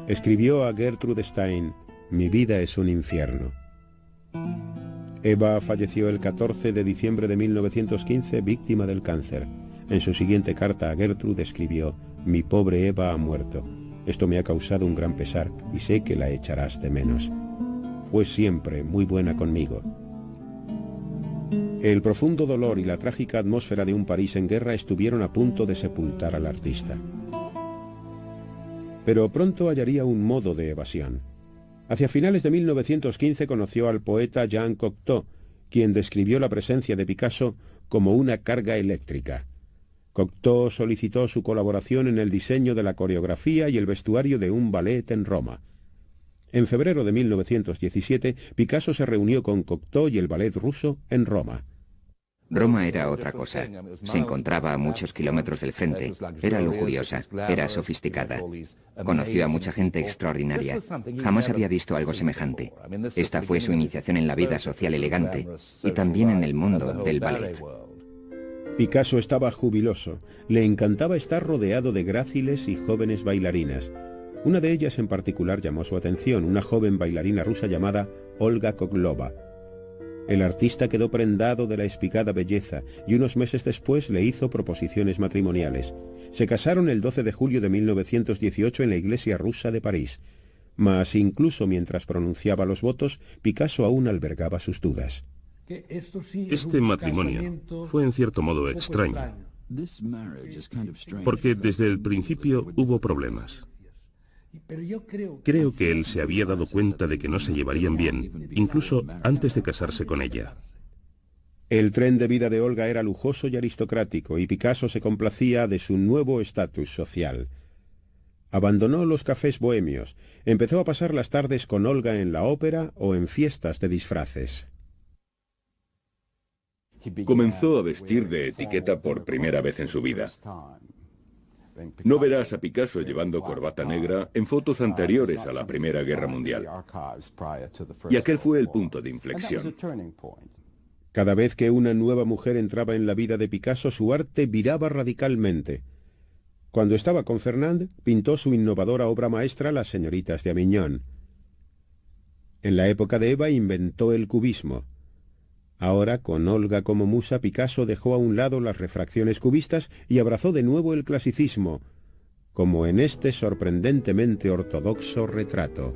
Escribió a Gertrude Stein: «Mi vida es un infierno». Eva falleció el 14 de diciembre de 1915, víctima del cáncer. En su siguiente carta a Gertrude escribió: «Mi pobre Eva ha muerto. Esto me ha causado un gran pesar y sé que la echarás de menos. Fue siempre muy buena conmigo». El profundo dolor y la trágica atmósfera de un París en guerra estuvieron a punto de sepultar al artista. Pero pronto hallaría un modo de evasión. Hacia finales de 1915 conoció al poeta Jean Cocteau, quien describió la presencia de Picasso como una carga eléctrica. Cocteau solicitó su colaboración en el diseño de la coreografía y el vestuario de un ballet en Roma. En febrero de 1917, Picasso se reunió con Cocteau y el ballet ruso en Roma. Roma era otra cosa. Se encontraba a muchos kilómetros del frente. Era lujuriosa, era sofisticada. Conoció a mucha gente extraordinaria. Jamás había visto algo semejante. Esta fue su iniciación en la vida social elegante y también en el mundo del ballet. Picasso estaba jubiloso. Le encantaba estar rodeado de gráciles y jóvenes bailarinas. Una de ellas en particular llamó su atención, una joven bailarina rusa llamada Olga Koglova. El artista quedó prendado de la espigada belleza y unos meses después le hizo proposiciones matrimoniales. Se casaron el 12 de julio de 1918 en la iglesia rusa de París. Mas incluso mientras pronunciaba los votos, Picasso aún albergaba sus dudas. Este matrimonio fue en cierto modo extraño, porque desde el principio hubo problemas. Creo que él se había dado cuenta de que no se llevarían bien, incluso antes de casarse con ella. El tren de vida de Olga era lujoso y aristocrático, y Picasso se complacía de su nuevo estatus social. Abandonó los cafés bohemios, empezó a pasar las tardes con Olga en la ópera o en fiestas de disfraces. Comenzó a vestir de etiqueta por primera vez en su vida. No verás a Picasso llevando corbata negra en fotos anteriores a la Primera Guerra Mundial. Y aquel fue el punto de inflexión. Cada vez que una nueva mujer entraba en la vida de Picasso, su arte viraba radicalmente. Cuando estaba con Fernand, pintó su innovadora obra maestra Las señoritas de Avignon. En la época de Eva inventó el cubismo. Ahora, con Olga como musa, Picasso dejó a un lado las refracciones cubistas y abrazó de nuevo el clasicismo, como en este sorprendentemente ortodoxo retrato.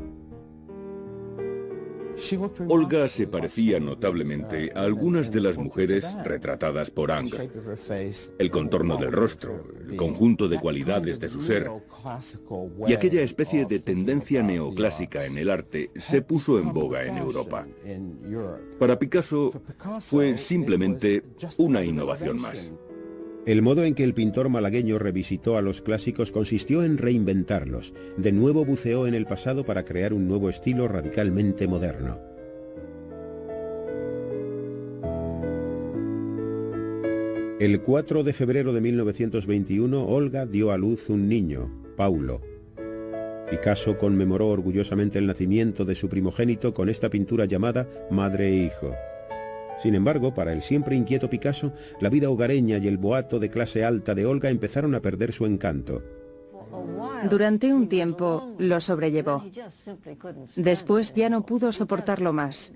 Olga se parecía notablemente a algunas de las mujeres retratadas por Ingres. El contorno del rostro, el conjunto de cualidades de su ser y aquella especie de tendencia neoclásica en el arte se puso en boga en Europa. Para Picasso fue simplemente una innovación más. El modo en que el pintor malagueño revisitó a los clásicos consistió en reinventarlos. De nuevo buceó en el pasado para crear un nuevo estilo radicalmente moderno. El 4 de febrero de 1921, Olga dio a luz un niño, Paulo. Picasso conmemoró orgullosamente el nacimiento de su primogénito con esta pintura llamada Madre e Hijo. Sin embargo, para el siempre inquieto Picasso, la vida hogareña y el boato de clase alta de Olga empezaron a perder su encanto. Durante un tiempo lo sobrellevó. Después ya no pudo soportarlo más.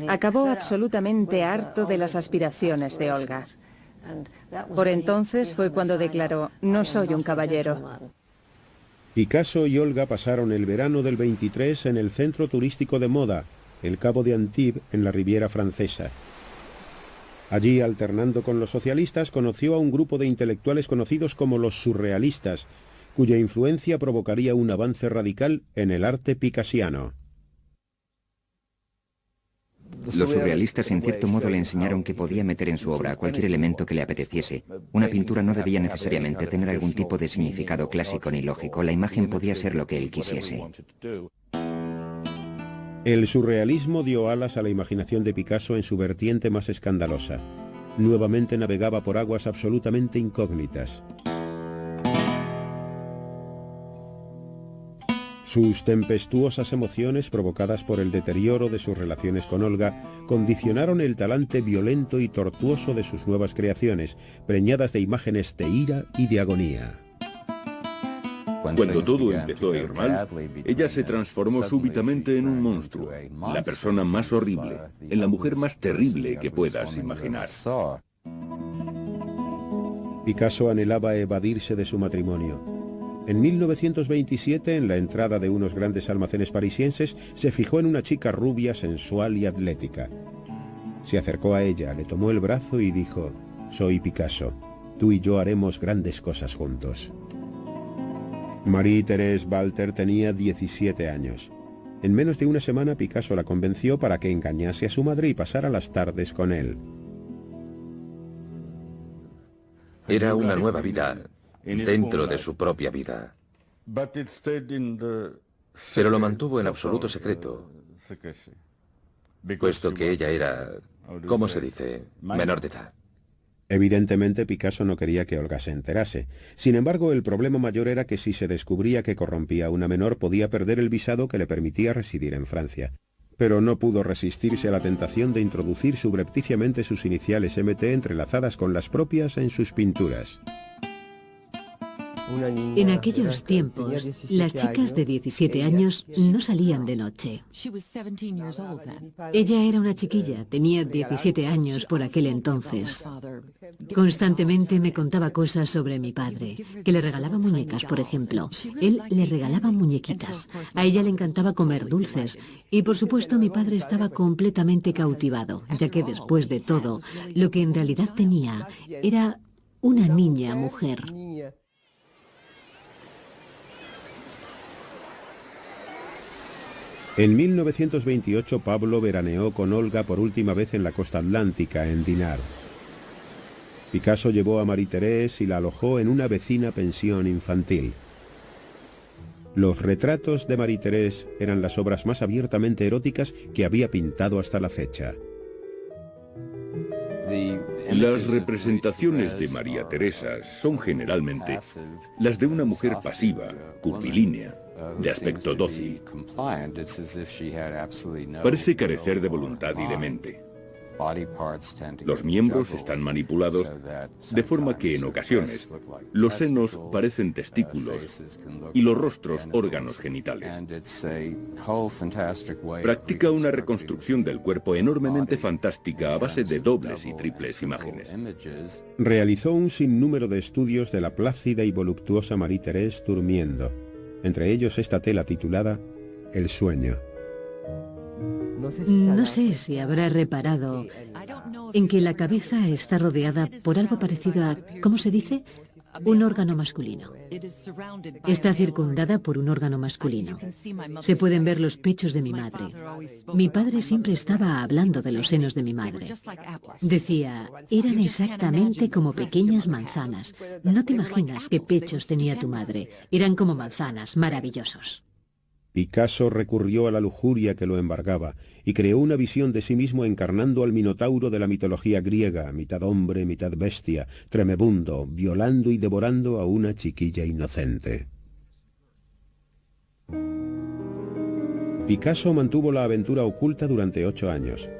Acabó absolutamente harto de las aspiraciones de Olga. Por entonces fue cuando declaró: «No soy un caballero». Picasso y Olga pasaron el verano del 23 en el centro turístico de moda, el Cabo de Antibes, en la Riviera Francesa. Allí, alternando con los socialistas, conoció a un grupo de intelectuales conocidos como los surrealistas, cuya influencia provocaría un avance radical en el arte picassiano. Los surrealistas en cierto modo le enseñaron que podía meter en su obra cualquier elemento que le apeteciese. Una pintura no debía necesariamente tener algún tipo de significado clásico ni lógico. La imagen podía ser lo que él quisiese. El surrealismo dio alas a la imaginación de Picasso en su vertiente más escandalosa. Nuevamente navegaba por aguas absolutamente incógnitas. Sus tempestuosas emociones, provocadas por el deterioro de sus relaciones con Olga, condicionaron el talante violento y tortuoso de sus nuevas creaciones, preñadas de imágenes de ira y de agonía. Cuando todo empezó a ir mal, ella se transformó súbitamente en un monstruo, la persona más horrible, en la mujer más terrible que puedas imaginar. Picasso anhelaba evadirse de su matrimonio. En 1927, en la entrada de unos grandes almacenes parisienses, se fijó en una chica rubia, sensual y atlética. Se acercó a ella, le tomó el brazo y dijo: «Soy Picasso. Tú y yo haremos grandes cosas juntos». Marie-Thérèse Walter tenía 17 años. En menos de una semana, Picasso la convenció para que engañase a su madre y pasara las tardes con él. Era una nueva vida dentro de su propia vida. Pero lo mantuvo en absoluto secreto, puesto que ella era, ¿cómo se dice?, menor de edad. Evidentemente, Picasso no quería que Olga se enterase. Sin embargo, el problema mayor era que si se descubría que corrompía a una menor, podía perder el visado que le permitía residir en Francia. Pero no pudo resistirse a la tentación de introducir subrepticiamente sus iniciales MT entrelazadas con las propias en sus pinturas. En aquellos tiempos, las chicas de 17 años no salían de noche. Ella era una chiquilla, tenía 17 años por aquel entonces. Constantemente me contaba cosas sobre mi padre, que le regalaba muñecas, por ejemplo. Él le regalaba muñequitas. A ella le encantaba comer dulces. Y por supuesto mi padre estaba completamente cautivado, ya que después de todo, lo que en realidad tenía era una niña mujer. En 1928 Pablo veraneó con Olga por última vez en la costa atlántica, en Dinard. Picasso llevó a Marie-Thérèse y la alojó en una vecina pensión infantil. Los retratos de Marie-Thérèse eran las obras más abiertamente eróticas que había pintado hasta la fecha. Las representaciones de María Teresa son generalmente las de una mujer pasiva, curvilínea, de aspecto dócil. Parece carecer de voluntad y de mente. Los miembros están manipulados de forma que en ocasiones los senos parecen testículos y los rostros órganos genitales. Practica una reconstrucción del cuerpo enormemente fantástica a base de dobles y triples imágenes. Realizó un sinnúmero de estudios de la plácida y voluptuosa Marie-Thérèse durmiendo, entre ellos esta tela titulada El sueño. No sé si habrá reparado en que la cabeza está rodeada por algo parecido a, ¿cómo se dice?, un órgano masculino. Está circundada por un órgano masculino. Se pueden ver los pechos de mi madre. Mi padre siempre estaba hablando de los senos de mi madre. Decía, eran exactamente como pequeñas manzanas. No te imaginas qué pechos tenía tu madre. Eran como manzanas, maravillosos. Picasso recurrió a la lujuria que lo embargaba y creó una visión de sí mismo encarnando al Minotauro de la mitología griega, mitad hombre, mitad bestia, tremebundo, violando y devorando a una chiquilla inocente. Picasso mantuvo la aventura oculta durante 8 años,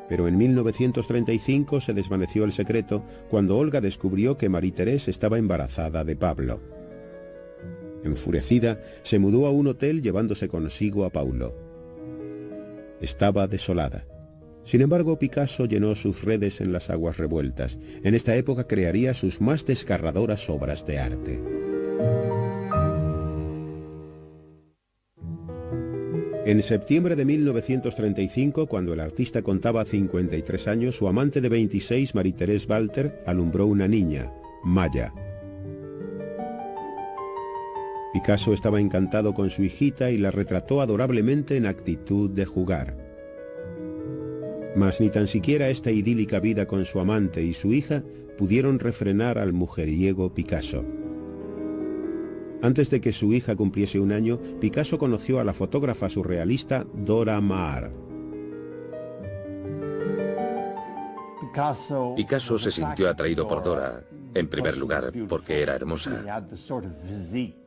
pero en 1935 se desvaneció el secreto cuando Olga descubrió que Marie-Thérèse estaba embarazada de Pablo. Enfurecida, se mudó a un hotel llevándose consigo a Paulo. Estaba desolada. Sin embargo, Picasso llenó sus redes en las aguas revueltas. En esta época crearía sus más desgarradoras obras de arte. En septiembre de 1935, cuando el artista contaba 53 años, su amante de 26, Marie-Thérèse Walter, alumbró una niña, Maya. Picasso estaba encantado con su hijita y la retrató adorablemente en actitud de jugar. Mas ni tan siquiera esta idílica vida con su amante y su hija pudieron refrenar al mujeriego Picasso. Antes de que su hija cumpliese 1 año, Picasso conoció a la fotógrafa surrealista Dora Maar. Picasso se sintió atraído por Dora En primer lugar, porque era hermosa.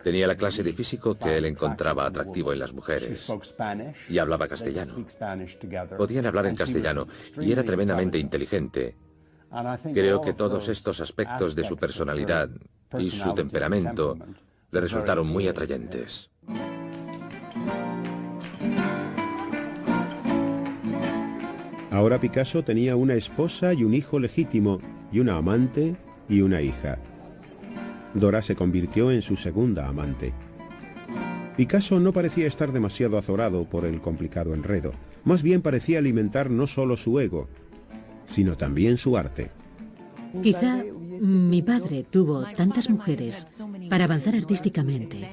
Tenía la clase de físico que él encontraba atractivo en las mujeres. Y hablaba castellano. Podían hablar en castellano y era tremendamente inteligente. Creo que todos estos aspectos de su personalidad y su temperamento le resultaron muy atrayentes. Ahora Picasso tenía una esposa y un hijo legítimo, y una amante y una hija. Dora se convirtió en su segunda amante. Picasso no parecía estar demasiado azorado por el complicado enredo. Más bien parecía alimentar no solo su ego, sino también su arte. Quizá mi padre tuvo tantas mujeres para avanzar artísticamente,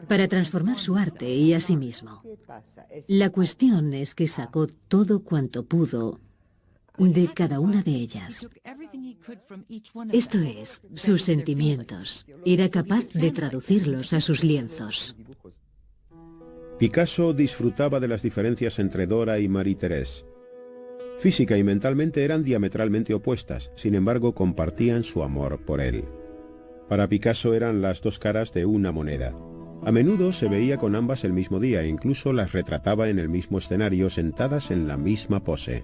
para transformar su arte y a sí mismo. La cuestión es que sacó todo cuanto pudo de cada una de ellas. Esto es, sus sentimientos. Era capaz de traducirlos a sus lienzos. Picasso disfrutaba de las diferencias entre Dora y Marie-Thérèse. Física y mentalmente eran diametralmente opuestas, sin embargo compartían su amor por él. Para Picasso eran las dos caras de una moneda. A menudo se veía con ambas el mismo día e incluso las retrataba en el mismo escenario, sentadas en la misma pose.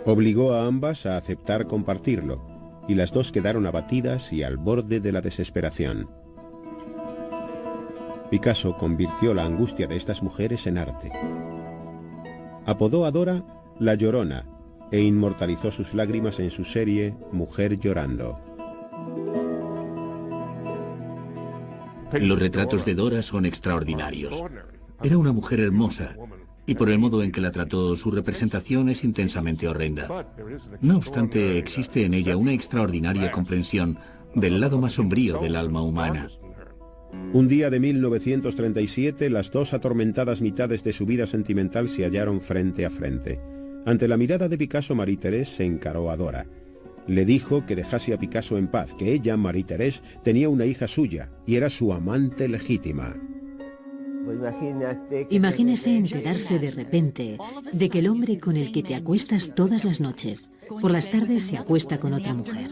Obligó a ambas a aceptar compartirlo, y las dos quedaron abatidas y al borde de la desesperación. Picasso convirtió la angustia de estas mujeres en arte. Apodó a Dora La Llorona e inmortalizó sus lágrimas en su serie Mujer llorando. Los retratos de Dora son extraordinarios. Era una mujer hermosa, y por el modo en que la trató, su representación es intensamente horrenda. No obstante, existe en ella una extraordinaria comprensión del lado más sombrío del alma humana. Un día de 1937, las dos atormentadas mitades de su vida sentimental se hallaron frente a frente. Ante la mirada de Picasso, Marie-Thérèse se encaró a Dora. Le dijo que dejase a Picasso en paz, que ella, Marie-Thérèse, tenía una hija suya y era su amante legítima. Imagínese enterarse de repente de que el hombre con el que te acuestas todas las noches, por las tardes se acuesta con otra mujer.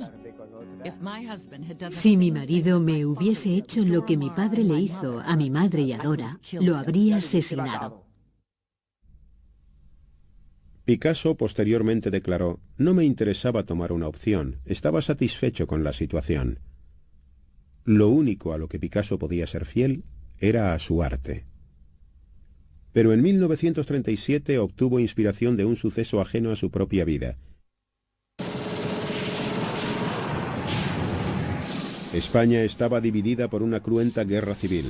Si mi marido me hubiese hecho lo que mi padre le hizo a mi madre y a Dora, lo habría asesinado. Picasso posteriormente declaró: «No me interesaba tomar una opción, estaba satisfecho con la situación». Lo único a lo que Picasso podía ser fiel era a su arte. Pero en 1937 obtuvo inspiración de un suceso ajeno a su propia vida. España estaba dividida por una cruenta guerra civil.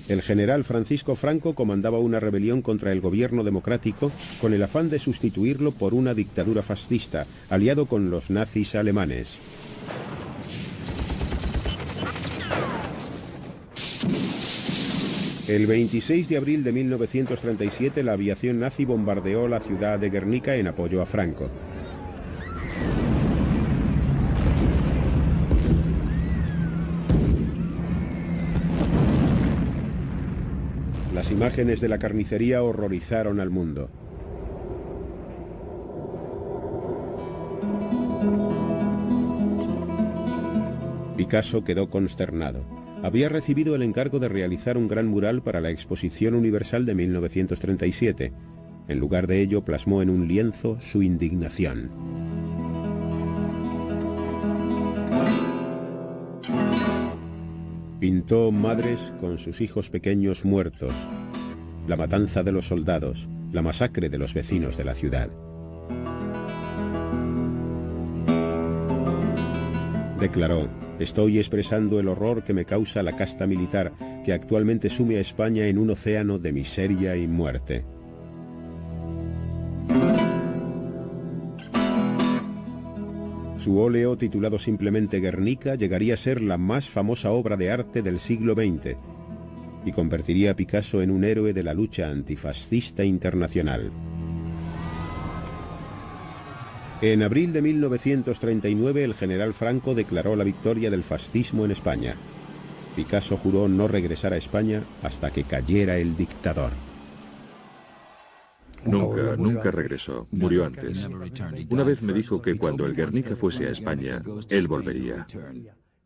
El general Francisco Franco comandaba una rebelión contra el gobierno democrático con el afán de sustituirlo por una dictadura fascista, aliado con los nazis alemanes. El 26 de abril de 1937 la aviación nazi bombardeó la ciudad de Guernica en apoyo a Franco. Las imágenes de la carnicería horrorizaron al mundo. Picasso quedó consternado. Había recibido el encargo de realizar un gran mural para la Exposición Universal de 1937. En lugar de ello, plasmó en un lienzo su indignación. Pintó madres con sus hijos pequeños muertos, la matanza de los soldados, la masacre de los vecinos de la ciudad. Declaró: «Estoy expresando el horror que me causa la casta militar que actualmente sume a España en un océano de miseria y muerte». Su óleo, titulado simplemente Guernica, llegaría a ser la más famosa obra de arte del siglo XX y convertiría a Picasso en un héroe de la lucha antifascista internacional. En abril de 1939, el general Franco declaró la victoria del fascismo en España. Picasso juró no regresar a España hasta que cayera el dictador. Nunca regresó. Murió antes. Una vez me dijo que cuando el Guernica fuese a España, él volvería.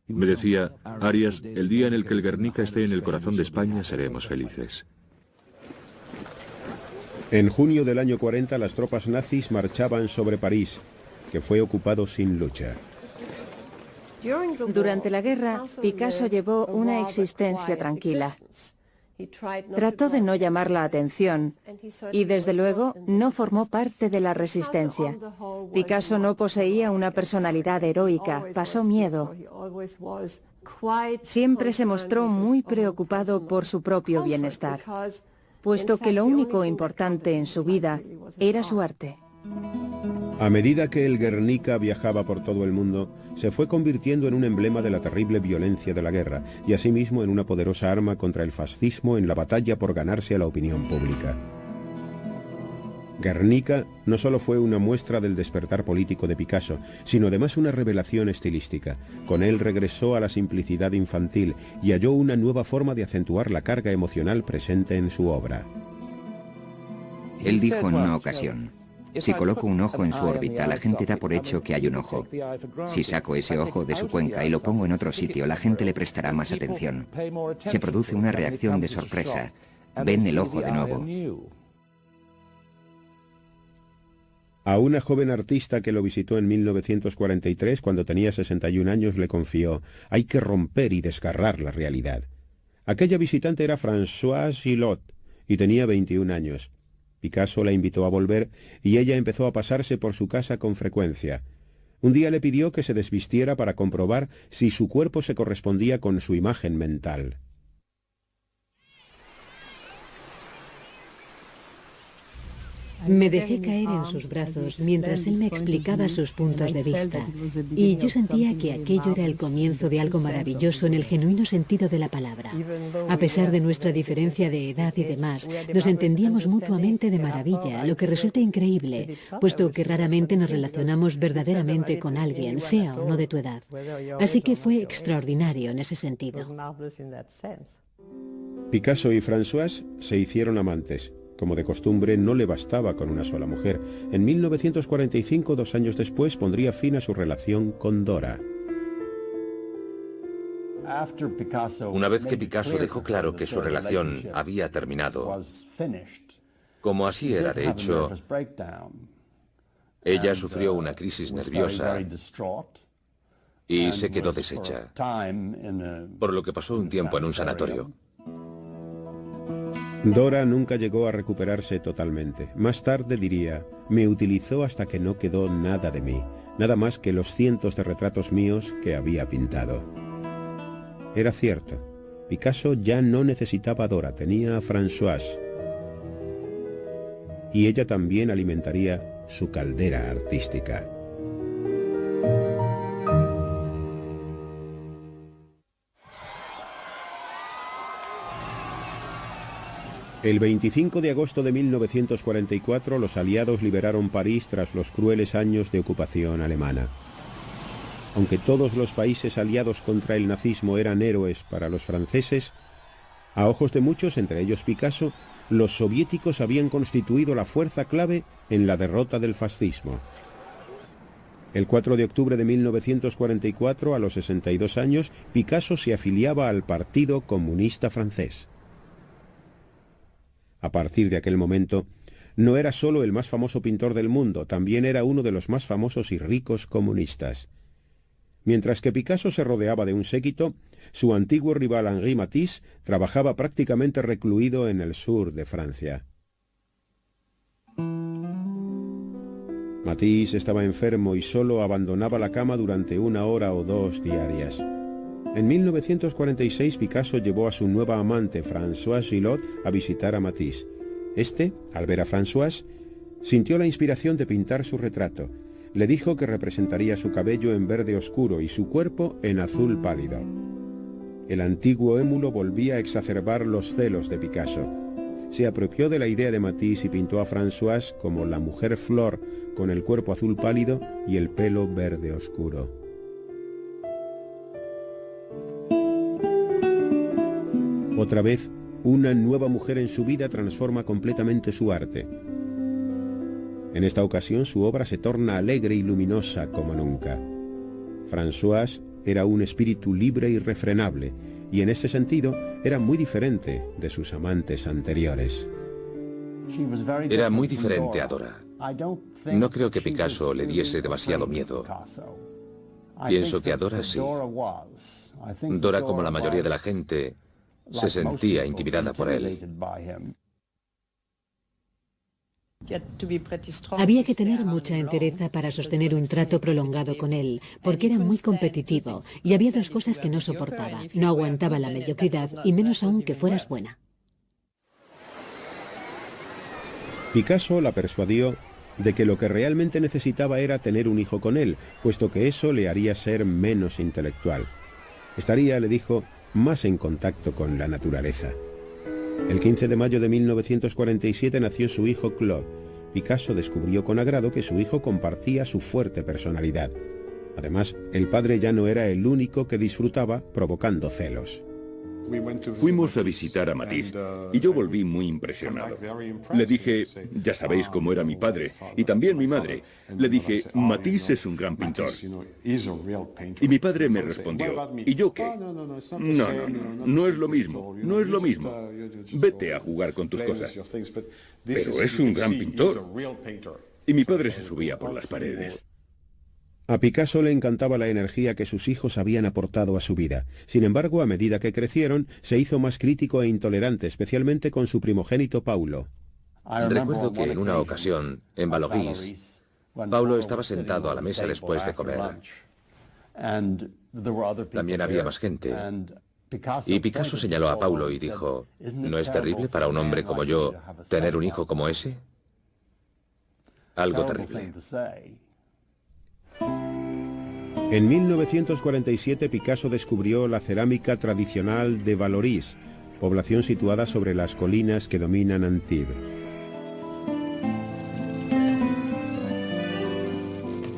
Me decía, Arias, el día en el que el Guernica esté en el corazón de España seremos felices. En junio del año 40 las tropas nazis marchaban sobre París, que fue ocupado sin lucha. Durante la guerra, Picasso llevó una existencia tranquila. Trató de no llamar la atención y, desde luego, no formó parte de la resistencia. Picasso no poseía una personalidad heroica, pasó miedo. Siempre se mostró muy preocupado por su propio bienestar, puesto que lo único importante en su vida era su arte. A medida que el Guernica viajaba por todo el mundo, se fue convirtiendo en un emblema de la terrible violencia de la guerra y asimismo en una poderosa arma contra el fascismo en la batalla por ganarse a la opinión pública. Guernica no solo fue una muestra del despertar político de Picasso, sino además una revelación estilística. Con él regresó a la simplicidad infantil y halló una nueva forma de acentuar la carga emocional presente en su obra. Él dijo en una ocasión: si coloco un ojo en su órbita, la gente da por hecho que hay un ojo. Si saco ese ojo de su cuenca y lo pongo en otro sitio, la gente le prestará más atención. Se produce una reacción de sorpresa. Ven el ojo de nuevo. A una joven artista que lo visitó en 1943, cuando tenía 61 años, le confió: hay que romper y desgarrar la realidad. Aquella visitante era Françoise Gillot y tenía 21 años. Picasso la invitó a volver y ella empezó a pasarse por su casa con frecuencia. Un día le pidió que se desvistiera para comprobar si su cuerpo se correspondía con su imagen mental. Me dejé caer en sus brazos mientras él me explicaba sus puntos de vista, y yo sentía que aquello era el comienzo de algo maravilloso en el genuino sentido de la palabra. A pesar de nuestra diferencia de edad y demás, nos entendíamos mutuamente de maravilla, lo que resulta increíble, puesto que raramente nos relacionamos verdaderamente con alguien, sea o no de tu edad. Así que fue extraordinario en ese sentido. Picasso y Françoise se hicieron amantes. Como de costumbre, no le bastaba con una sola mujer. En 1945, 2 años después, pondría fin a su relación con Dora. Una vez que Picasso dejó claro que su relación había terminado, como así era de hecho, ella sufrió una crisis nerviosa y se quedó deshecha, por lo que pasó un tiempo en un sanatorio. Dora nunca llegó a recuperarse totalmente. Más tarde diría: me utilizó hasta que no quedó nada de mí, nada más que los cientos de retratos míos que había pintado. Era cierto. Picasso ya no necesitaba a Dora, tenía a Françoise. Y ella también alimentaría su caldera artística. El 25 de agosto de 1944 los aliados liberaron París tras los crueles años de ocupación alemana. Aunque todos los países aliados contra el nazismo eran héroes para los franceses, a ojos de muchos, entre ellos Picasso, los soviéticos habían constituido la fuerza clave en la derrota del fascismo. El 4 de octubre de 1944, a los 62 años, Picasso se afiliaba al Partido Comunista Francés. A partir de aquel momento, no era solo el más famoso pintor del mundo, también era uno de los más famosos y ricos comunistas. Mientras que Picasso se rodeaba de un séquito, su antiguo rival Henri Matisse trabajaba prácticamente recluido en el sur de Francia. Matisse estaba enfermo y solo abandonaba la cama durante 1 hora o 2 diarias. En 1946 Picasso llevó a su nueva amante, Françoise Gillot, a visitar a Matisse. Este, al ver a Françoise, sintió la inspiración de pintar su retrato. Le dijo que representaría su cabello en verde oscuro y su cuerpo en azul pálido. El antiguo émulo volvía a exacerbar los celos de Picasso. Se apropió de la idea de Matisse y pintó a Françoise como la mujer flor, con el cuerpo azul pálido y el pelo verde oscuro. Otra vez, una nueva mujer en su vida transforma completamente su arte. En esta ocasión su obra se torna alegre y luminosa como nunca. Françoise era un espíritu libre y irrefrenable, y en ese sentido era muy diferente de sus amantes anteriores. Era muy diferente a Dora. No creo que Picasso le diese demasiado miedo. Pienso que a Dora sí. Dora, como la mayoría de la gente, se sentía intimidada por él. Había que tener mucha entereza para sostener un trato prolongado con él, porque era muy competitivo y había dos cosas que no soportaba. No aguantaba la mediocridad y menos aún que fueras buena. Picasso la persuadió de que lo que realmente necesitaba era tener un hijo con él, puesto que eso le haría ser menos intelectual. Estaría, le dijo, más en contacto con la naturaleza. El 15 de mayo de 1947 nació su hijo Claude. Picasso descubrió con agrado que su hijo compartía su fuerte personalidad. Además, el padre ya no era el único que disfrutaba, provocando celos. Fuimos a visitar a Matisse y yo volví muy impresionado. Le dije, ya sabéis cómo era mi padre y también mi madre. Le dije, Matisse es un gran pintor. Y mi padre me respondió, ¿y yo qué? No es lo mismo, no es lo mismo. Vete a jugar con tus cosas. Pero es un gran pintor. Y mi padre se subía por las paredes. A Picasso le encantaba la energía que sus hijos habían aportado a su vida. Sin embargo, a medida que crecieron, se hizo más crítico e intolerante, especialmente con su primogénito Paulo. Recuerdo que en una ocasión, en Vallauris, Paulo estaba sentado a la mesa después de comer. También había más gente. Y Picasso señaló a Paulo y dijo, ¿no es terrible para un hombre como yo tener un hijo como ese? Algo terrible. En 1947 Picasso descubrió la cerámica tradicional de Vallauris, población situada sobre las colinas que dominan Antibes.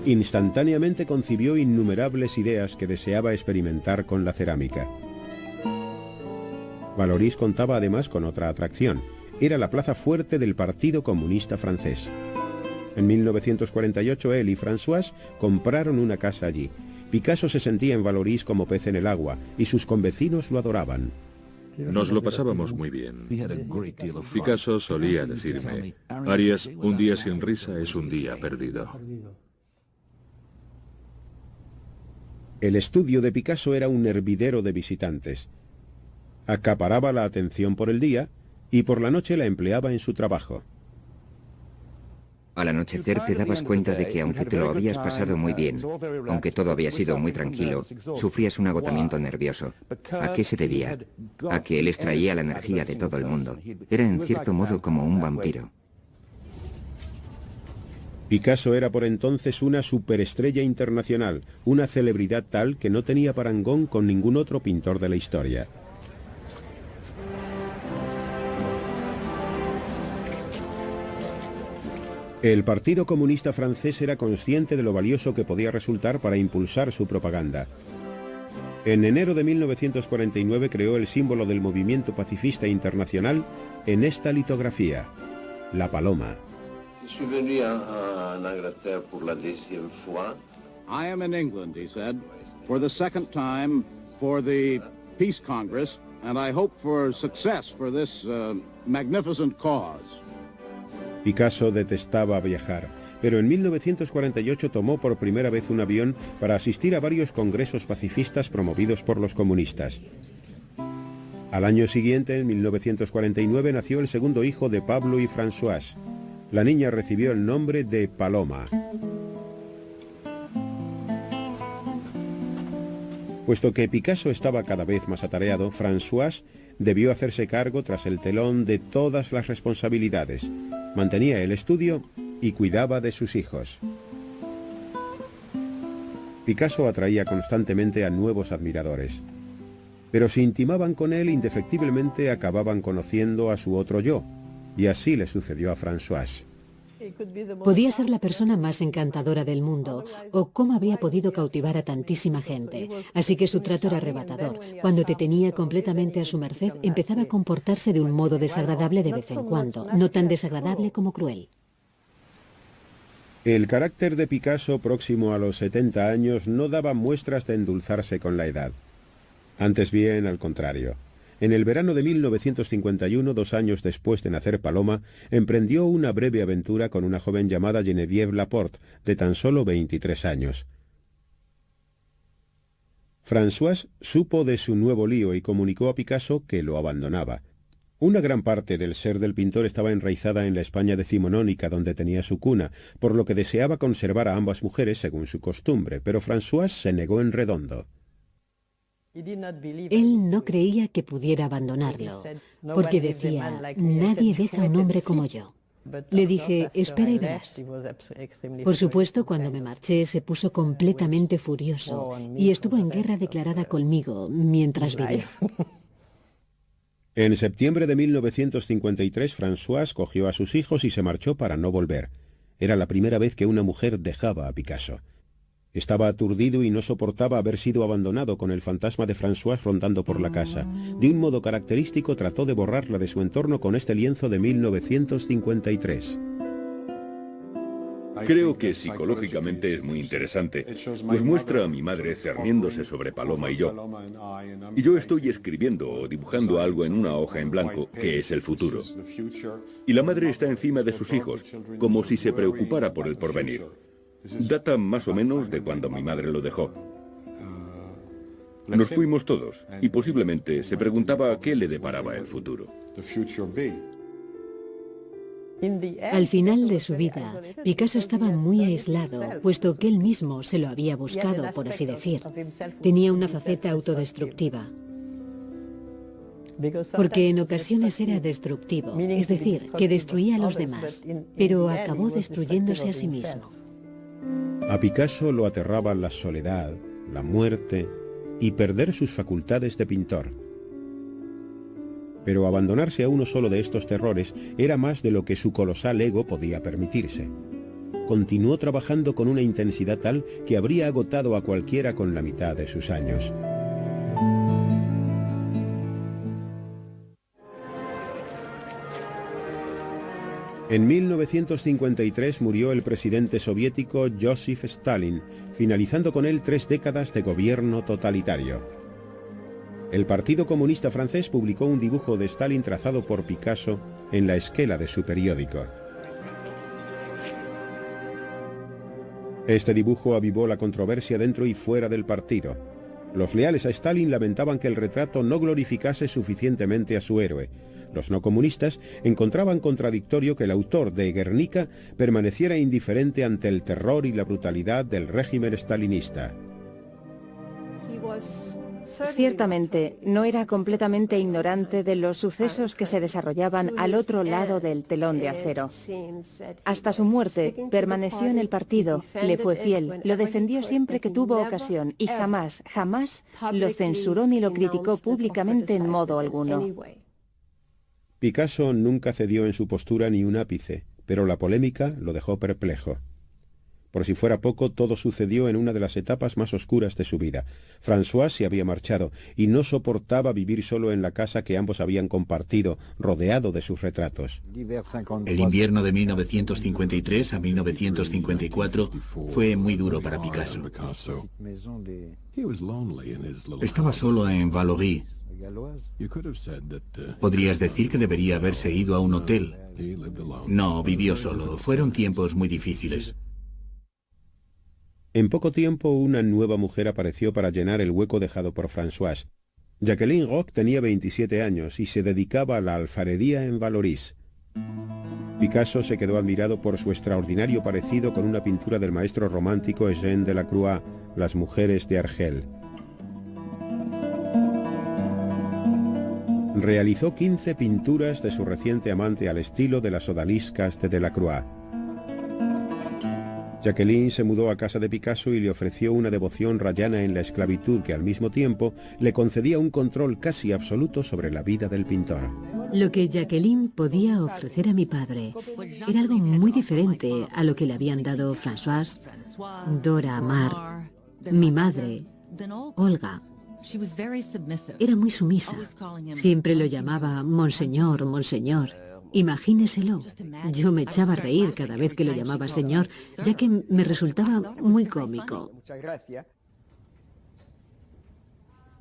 Instantáneamente concibió innumerables ideas que deseaba experimentar con la cerámica. Vallauris contaba además con otra atracción. Era la plaza fuerte del Partido Comunista francés. En 1948 él y Françoise compraron una casa allí. Picasso se sentía en Vallauris como pez en el agua y sus convecinos lo adoraban. Nos lo pasábamos muy bien. Picasso solía decirme, Arias, un día sin risa es un día perdido. El estudio de Picasso era un hervidero de visitantes. Acaparaba la atención por el día y por la noche la empleaba en su trabajo. Al anochecer te dabas cuenta de que aunque te lo habías pasado muy bien, aunque todo había sido muy tranquilo, sufrías un agotamiento nervioso. ¿A qué se debía? A que él extraía la energía de todo el mundo. Era en cierto modo como un vampiro. Picasso era por entonces una superestrella internacional, una celebridad tal que no tenía parangón con ningún otro pintor de la historia. El Partido Comunista francés era consciente de lo valioso que podía resultar para impulsar su propaganda. En enero de 1949 creó el símbolo del movimiento pacifista internacional en esta litografía, la paloma. I am in England, he said, for the second time for the Peace Congress, and I hope for success for this magnificent cause. Picasso detestaba viajar, pero en 1948 tomó por primera vez un avión para asistir a varios congresos pacifistas promovidos por los comunistas. Al año siguiente, en 1949, nació el segundo hijo de Pablo y Françoise. La niña recibió el nombre de Paloma. Puesto que Picasso estaba cada vez más atareado, Françoise debió hacerse cargo tras el telón de todas las responsabilidades. Mantenía el estudio y cuidaba de sus hijos. Picasso atraía constantemente a nuevos admiradores. Pero si intimaban con él, indefectiblemente acababan conociendo a su otro yo. Y así le sucedió a Françoise. Podía ser la persona más encantadora del mundo, o cómo habría podido cautivar a tantísima gente. Así que su trato era arrebatador. Cuando te tenía completamente a su merced, empezaba a comportarse de un modo desagradable de vez en cuando, no tan desagradable como cruel. El carácter de Picasso, próximo a los 70 años, no daba muestras de endulzarse con la edad. Antes bien, al contrario. En el verano de 1951, 2 años después de nacer Paloma, emprendió una breve aventura con una joven llamada Geneviève Laporte, de tan solo 23 años. Françoise supo de su nuevo lío y comunicó a Picasso que lo abandonaba. Una gran parte del ser del pintor estaba enraizada en la España decimonónica, donde tenía su cuna, por lo que deseaba conservar a ambas mujeres según su costumbre, pero Françoise se negó en redondo. Él no creía que pudiera abandonarlo, porque decía, nadie deja a un hombre como yo. Le dije, espera y verás. Por supuesto, cuando me marché, se puso completamente furioso y estuvo en guerra declarada conmigo mientras vivió. En septiembre de 1953, Françoise cogió a sus hijos y se marchó para no volver. Era la primera vez que una mujer dejaba a Picasso. Estaba aturdido y no soportaba haber sido abandonado, con el fantasma de Françoise rondando por la casa. De un modo característico trató de borrarla de su entorno con este lienzo de 1953. Creo que psicológicamente es muy interesante, pues muestra a mi madre cerniéndose sobre Paloma y yo. Y yo estoy escribiendo o dibujando algo en una hoja en blanco, que es el futuro. Y la madre está encima de sus hijos, como si se preocupara por el porvenir. Data más o menos de cuando mi madre lo dejó. Nos fuimos todos, y posiblemente se preguntaba qué le deparaba el futuro. Al final de su vida, Picasso estaba muy aislado, puesto que él mismo se lo había buscado, por así decir. Tenía una faceta autodestructiva. Porque en ocasiones era destructivo, es decir, que destruía a los demás, pero acabó destruyéndose a sí mismo. A Picasso lo aterraban la soledad, la muerte y perder sus facultades de pintor. Pero abandonarse a uno solo de estos terrores era más de lo que su colosal ego podía permitirse. Continuó trabajando con una intensidad tal que habría agotado a cualquiera con la mitad de sus años. En 1953 murió el presidente soviético Joseph Stalin, finalizando con él 3 décadas de gobierno totalitario. El Partido Comunista Francés publicó un dibujo de Stalin trazado por Picasso en la esquela de su periódico. Este dibujo avivó la controversia dentro y fuera del partido. Los leales a Stalin lamentaban que el retrato no glorificase suficientemente a su héroe. Los no comunistas encontraban contradictorio que el autor de Guernica permaneciera indiferente ante el terror y la brutalidad del régimen stalinista. Ciertamente, no era completamente ignorante de los sucesos que se desarrollaban al otro lado del telón de acero. Hasta su muerte, permaneció en el partido, le fue fiel, lo defendió siempre que tuvo ocasión y jamás lo censuró ni lo criticó públicamente en modo alguno. Picasso nunca cedió en su postura ni un ápice, pero la polémica lo dejó perplejo. Por si fuera poco, todo sucedió en una de las etapas más oscuras de su vida. Françoise se había marchado y no soportaba vivir solo en la casa que ambos habían compartido, rodeado de sus retratos. El invierno de 1953 a 1954 fue muy duro para Picasso. Estaba solo en Valory. Podrías decir que debería haberse ido a un hotel. No, vivió solo. Fueron tiempos muy difíciles. En poco tiempo, una nueva mujer apareció para llenar el hueco dejado por Françoise. Jacqueline Roch tenía 27 años y se dedicaba a la alfarería en Vallauris. Picasso se quedó admirado por su extraordinario parecido con una pintura del maestro romántico Eugène Delacroix, Las mujeres de Argel. Realizó 15 pinturas de su reciente amante al estilo de las odaliscas de Delacroix. Jacqueline se mudó a casa de Picasso y le ofreció una devoción rayana en la esclavitud que al mismo tiempo le concedía un control casi absoluto sobre la vida del pintor. Lo que Jacqueline podía ofrecer a mi padre era algo muy diferente a lo que le habían dado Françoise, Dora Maar, mi madre, Olga. Era muy sumisa. Siempre lo llamaba Monseñor, Monseñor. Imagíneselo. Yo me echaba a reír cada vez que lo llamaba señor, ya que me resultaba muy cómico.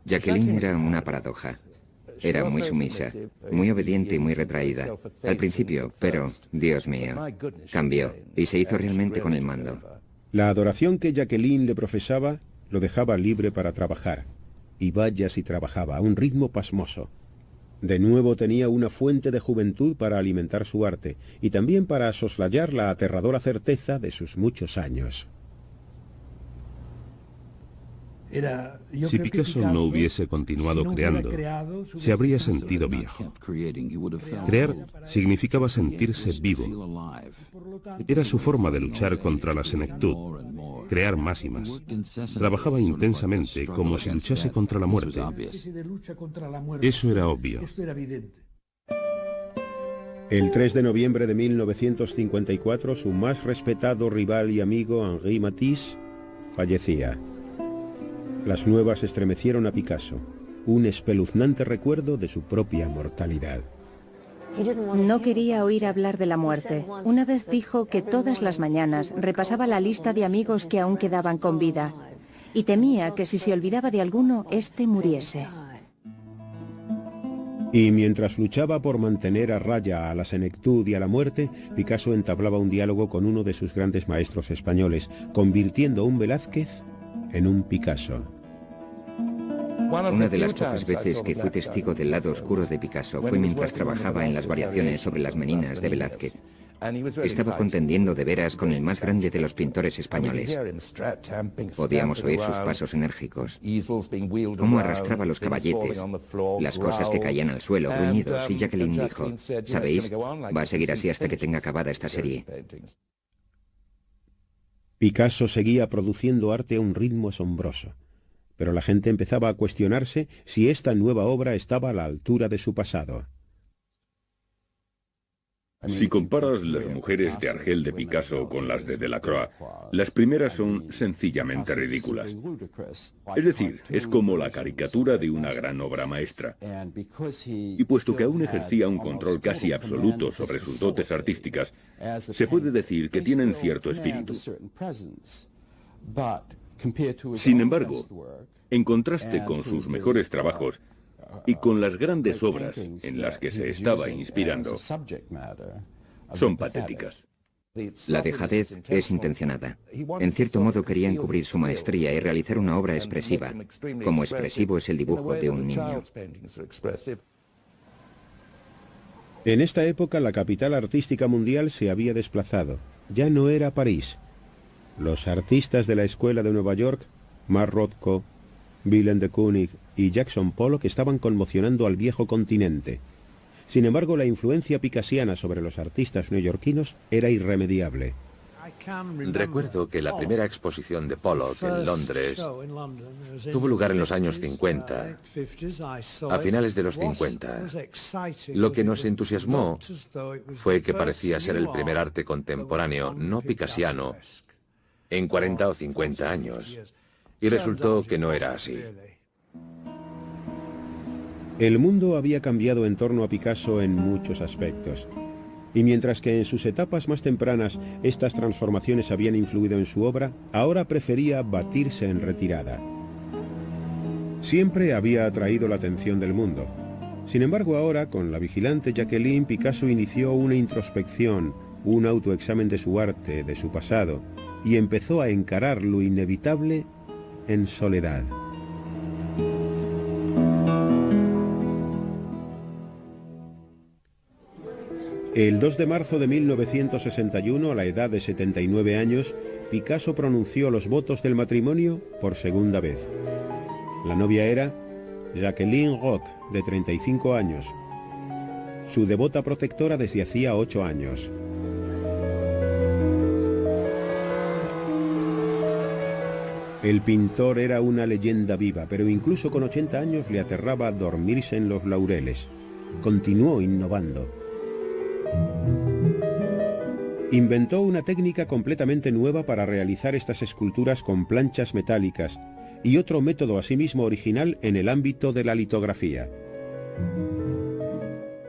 Jacqueline era una paradoja. Era muy sumisa, muy obediente y muy retraída. Al principio, pero, Dios mío, cambió y se hizo realmente con el mando. La adoración que Jacqueline le profesaba lo dejaba libre para trabajar. Y vaya si trabajaba, a un ritmo pasmoso. De nuevo tenía una fuente de juventud para alimentar su arte y también para soslayar la aterradora certeza de sus muchos años. Si Picasso no hubiese continuado creando, se habría sentido viejo. Crear significaba sentirse vivo. Era su forma de luchar contra la senectud, crear más y más. Trabajaba intensamente, como si luchase contra la muerte. Eso era obvio. El 3 de noviembre de 1954, su más respetado rival y amigo, Henri Matisse, fallecía. Las nuevas estremecieron a Picasso, un espeluznante recuerdo de su propia mortalidad. No quería oír hablar de la muerte. Una vez dijo que todas las mañanas repasaba la lista de amigos que aún quedaban con vida y temía que si se olvidaba de alguno, éste muriese. Y mientras luchaba por mantener a raya a la senectud y a la muerte, Picasso entablaba un diálogo con uno de sus grandes maestros españoles, convirtiendo a un Velázquez en un Picasso. Una de las pocas veces que fui testigo del lado oscuro de Picasso fue mientras trabajaba en las variaciones sobre las Meninas de Velázquez. Estaba contendiendo de veras con el más grande de los pintores españoles. Podíamos oír sus pasos enérgicos, cómo arrastraba los caballetes, las cosas que caían al suelo, gruñidos, y Jacqueline dijo, ¿sabéis? Va a seguir así hasta que tenga acabada esta serie. Picasso seguía produciendo arte a un ritmo asombroso, pero la gente empezaba a cuestionarse si esta nueva obra estaba a la altura de su pasado. Si comparas las mujeres de Argel de Picasso con las de Delacroix, las primeras son sencillamente ridículas. Es decir, es como la caricatura de una gran obra maestra. Y puesto que aún ejercía un control casi absoluto sobre sus dotes artísticas, se puede decir que tienen cierto espíritu. Sin embargo, en contraste con sus mejores trabajos y con las grandes obras en las que se estaba inspirando, son patéticas. La dejadez es intencionada. En cierto modo quería encubrir su maestría y realizar una obra expresiva, como expresivo es el dibujo de un niño. En esta época la capital artística mundial se había desplazado. Ya no era París. Los artistas de la Escuela de Nueva York, Mark Rothko, Willem de Kooning y Jackson Pollock estaban conmocionando al viejo continente. Sin embargo, la influencia picasiana sobre los artistas neoyorquinos era irremediable. Recuerdo que la primera exposición de Pollock en Londres tuvo lugar en los años 50, a finales de los 50. Lo que nos entusiasmó fue que parecía ser el primer arte contemporáneo no picasiano en 40 o 50 años. Y resultó que no era así. El mundo había cambiado en torno a Picasso en muchos aspectos. Y mientras que en sus etapas más tempranas estas transformaciones habían influido en su obra, ahora prefería batirse en retirada. Siempre había atraído la atención del mundo. Sin embargo, ahora, con la vigilante Jacqueline, Picasso inició una introspección, un autoexamen de su arte, de su pasado, y empezó a encarar lo inevitable en soledad. El 2 de marzo de 1961, a la edad de 79 años, Picasso pronunció los votos del matrimonio por segunda vez. La novia era Jacqueline Roch, de 35 años, su devota protectora desde hacía 8 años. El pintor era una leyenda viva, pero incluso con 80 años le aterraba dormirse en los laureles. Continuó innovando. Inventó una técnica completamente nueva para realizar estas esculturas con planchas metálicas y otro método asimismo original en el ámbito de la litografía.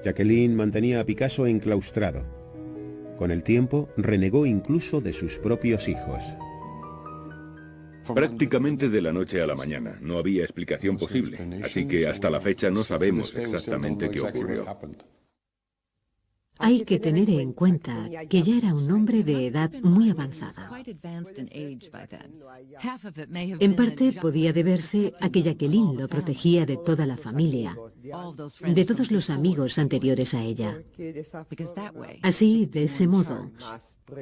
Jacqueline mantenía a Picasso enclaustrado. Con el tiempo, renegó incluso de sus propios hijos. Prácticamente de la noche a la mañana. No había explicación posible, así que hasta la fecha no sabemos exactamente qué ocurrió. Hay que tener en cuenta que ya era un hombre de edad muy avanzada. En parte podía deberse a que Jacqueline lo protegía de toda la familia, de todos los amigos anteriores a ella. Así, de ese modo,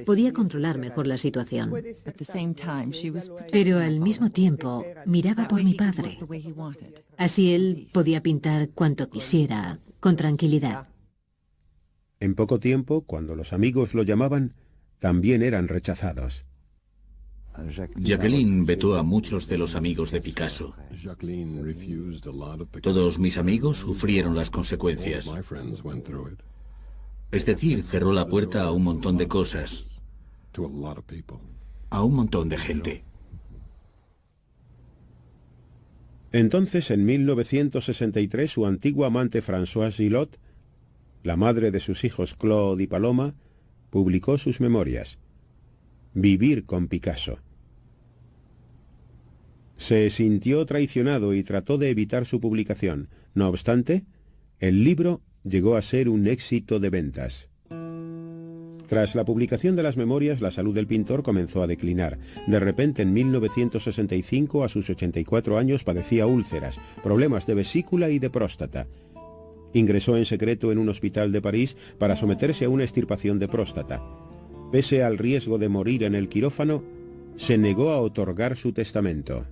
podía controlar mejor la situación. Pero al mismo tiempo, miraba por mi padre. Así él podía pintar cuanto quisiera, con tranquilidad. En poco tiempo, cuando los amigos lo llamaban, también eran rechazados. Jacqueline vetó a muchos de los amigos de Picasso. Todos mis amigos sufrieron las consecuencias. Es decir, cerró la puerta a un montón de cosas, a un montón de gente. Entonces, en 1963, su antigua amante Françoise Gillot, la madre de sus hijos Claude y Paloma, publicó sus memorias. Vivir con Picasso. Se sintió traicionado y trató de evitar su publicación. No obstante, el libro llegó a ser un éxito de ventas. Tras la publicación de las memorias, la salud del pintor comenzó a declinar. De repente, en 1965, a sus 84 años, padecía úlceras, problemas de vesícula y de próstata. Ingresó en secreto en un hospital de París para someterse a una extirpación de próstata. Pese al riesgo de morir en el quirófano, se negó a otorgar su testamento.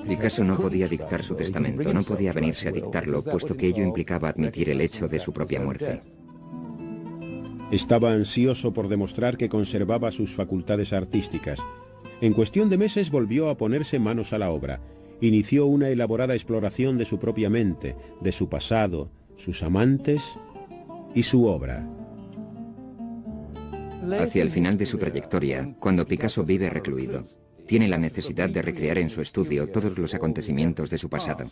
Picasso no podía dictar su testamento, no podía venirse a dictarlo, puesto que ello implicaba admitir el hecho de su propia muerte. Estaba ansioso por demostrar que conservaba sus facultades artísticas. En cuestión de meses volvió a ponerse manos a la obra. Inició una elaborada exploración de su propia mente, de su pasado, sus amantes y su obra. Hacia el final de su trayectoria, cuando Picasso vive recluido, tiene la necesidad de recrear en su estudio todos los acontecimientos de su pasado,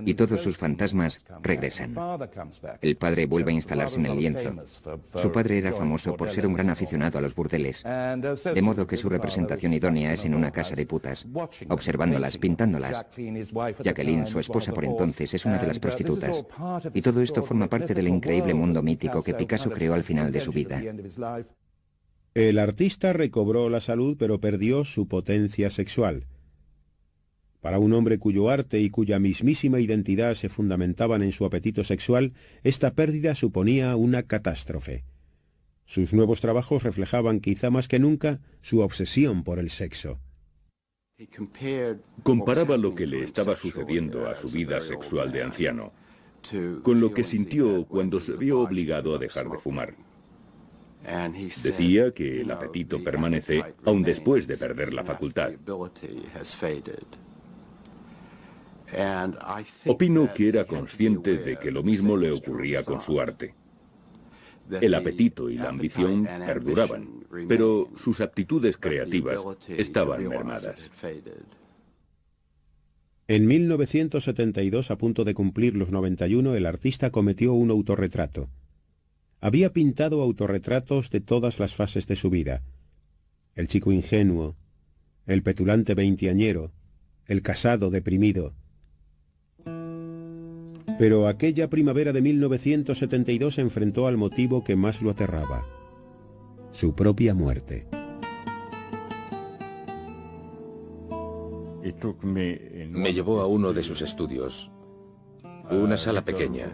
y todos sus fantasmas regresan. El padre vuelve a instalarse en el lienzo. Su padre era famoso por ser un gran aficionado a los burdeles, de modo que su representación idónea es en una casa de putas, observándolas, pintándolas. Jacqueline, su esposa por entonces, es una de las prostitutas. Y todo esto forma parte del increíble mundo mítico que Picasso creó al final de su vida. El artista recobró la salud, pero perdió su potencia sexual. Para un hombre cuyo arte y cuya mismísima identidad se fundamentaban en su apetito sexual, esta pérdida suponía una catástrofe. Sus nuevos trabajos reflejaban quizá más que nunca su obsesión por el sexo. Comparaba lo que le estaba sucediendo a su vida sexual de anciano con lo que sintió cuando se vio obligado a dejar de fumar. Decía que el apetito permanece aún después de perder la facultad. Opino que era consciente de que lo mismo le ocurría con su arte. El apetito y la ambición perduraban, pero sus aptitudes creativas estaban mermadas. En 1972, a punto de cumplir los 91, el artista cometió un autorretrato. Había pintado autorretratos de todas las fases de su vida. El chico ingenuo, el petulante veinteañero, el casado deprimido. Pero aquella primavera de 1972 se enfrentó al motivo que más lo aterraba: su propia muerte. Me llevó a uno de sus estudios, una sala pequeña.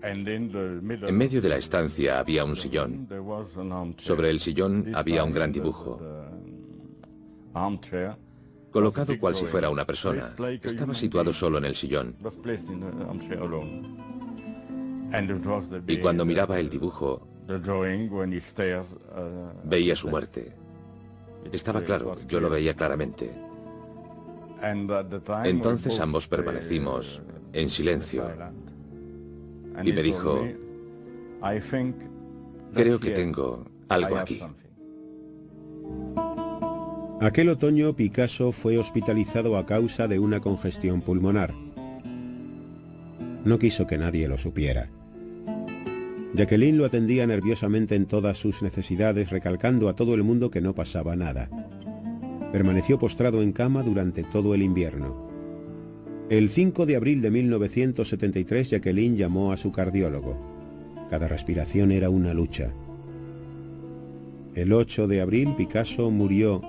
En medio de la estancia había un sillón. Sobre el sillón había un gran dibujo, colocado cual si fuera una persona. Estaba situado solo en el sillón. Y cuando miraba el dibujo, veía su muerte. Estaba claro, yo lo veía claramente. Entonces ambos permanecimos en silencio. Y me dijo, creo que tengo algo aquí. Aquel otoño, Picasso fue hospitalizado a causa de una congestión pulmonar. No quiso que nadie lo supiera. Jacqueline lo atendía nerviosamente en todas sus necesidades, recalcando a todo el mundo que no pasaba nada. Permaneció postrado en cama durante todo el invierno. El 5 de abril de 1973, Jacqueline llamó a su cardiólogo. Cada respiración era una lucha. El 8 de abril, Picasso murió,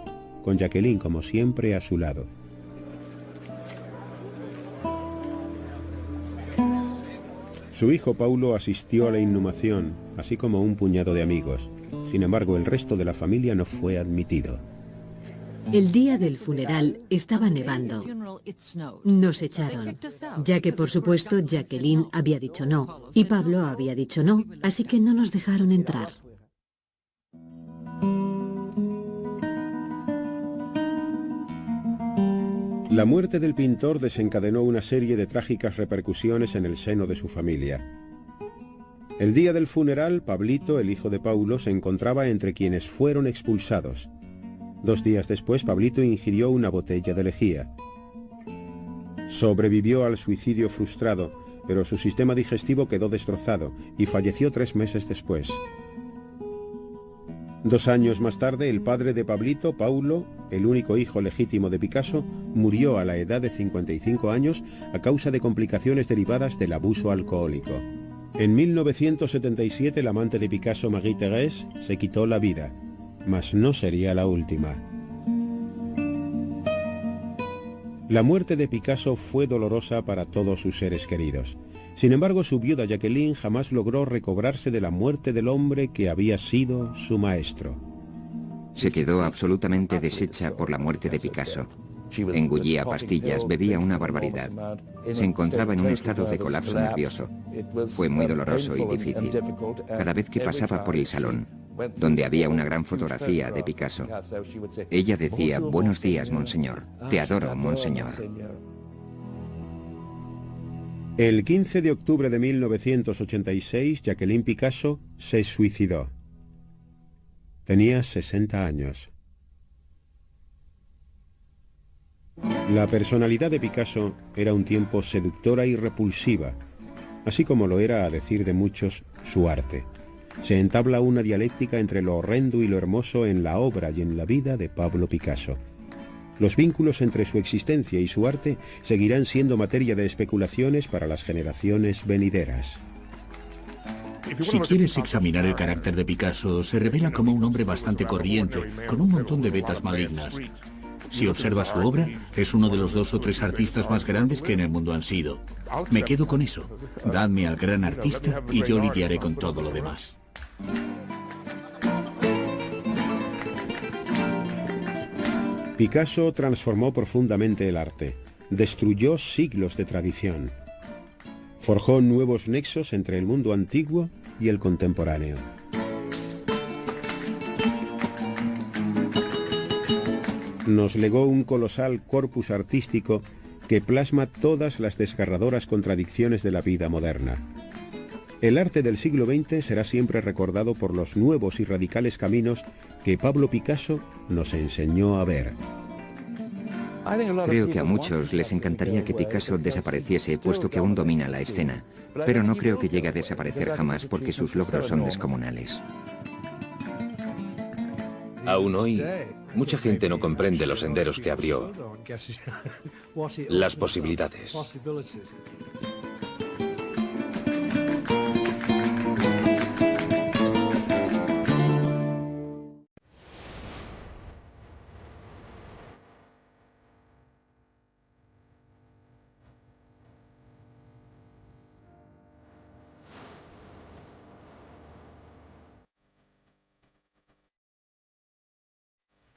con Jacqueline, como siempre, a su lado. Su hijo Paulo asistió a la inhumación, así como un puñado de amigos. Sin embargo, el resto de la familia no fue admitido. El día del funeral estaba nevando. Nos echaron, ya que por supuesto Jacqueline había dicho no y Pablo había dicho no, así que no nos dejaron entrar. La muerte del pintor desencadenó una serie de trágicas repercusiones en el seno de su familia. El día del funeral, Pablito, el hijo de Paulo, se encontraba entre quienes fueron expulsados. 2 días después, Pablito ingirió una botella de lejía. Sobrevivió al suicidio frustrado, pero su sistema digestivo quedó destrozado y falleció 3 meses después. 2 años más tarde, el padre de Pablito, Paulo, el único hijo legítimo de Picasso, murió a la edad de 55 años a causa de complicaciones derivadas del abuso alcohólico. En 1977, la amante de Picasso, Marie-Thérèse, se quitó la vida, mas no sería la última. La muerte de Picasso fue dolorosa para todos sus seres queridos. Sin embargo, su viuda Jacqueline jamás logró recobrarse de la muerte del hombre que había sido su maestro. Se quedó absolutamente deshecha por la muerte de Picasso. Engullía pastillas, bebía una barbaridad. Se encontraba en un estado de colapso nervioso. Fue muy doloroso y difícil. Cada vez que pasaba por el salón, donde había una gran fotografía de Picasso, ella decía: «Buenos días, monseñor. Te adoro, monseñor». El 15 de octubre de 1986, Jacqueline Picasso se suicidó. Tenía 60 años. La personalidad de Picasso era un tiempo seductora y repulsiva, así como lo era, a decir de muchos, su arte. Se entabla una dialéctica entre lo horrendo y lo hermoso en la obra y en la vida de Pablo Picasso. Los vínculos entre su existencia y su arte seguirán siendo materia de especulaciones para las generaciones venideras. Si quieres examinar el carácter de Picasso, se revela como un hombre bastante corriente, con un montón de vetas malignas. Si observas su obra, es uno de los 2 o 3 artistas más grandes que en el mundo han sido. Me quedo con eso. Dadme al gran artista y yo lidiaré con todo lo demás. Picasso transformó profundamente el arte, destruyó siglos de tradición, forjó nuevos nexos entre el mundo antiguo y el contemporáneo. Nos legó un colosal corpus artístico que plasma todas las desgarradoras contradicciones de la vida moderna. El arte del siglo XX será siempre recordado por los nuevos y radicales caminos que Pablo Picasso nos enseñó a ver. Creo que a muchos les encantaría que Picasso desapareciese, puesto que aún domina la escena, pero no creo que llegue a desaparecer jamás porque sus logros son descomunales. Aún hoy, mucha gente no comprende los senderos que abrió, las posibilidades.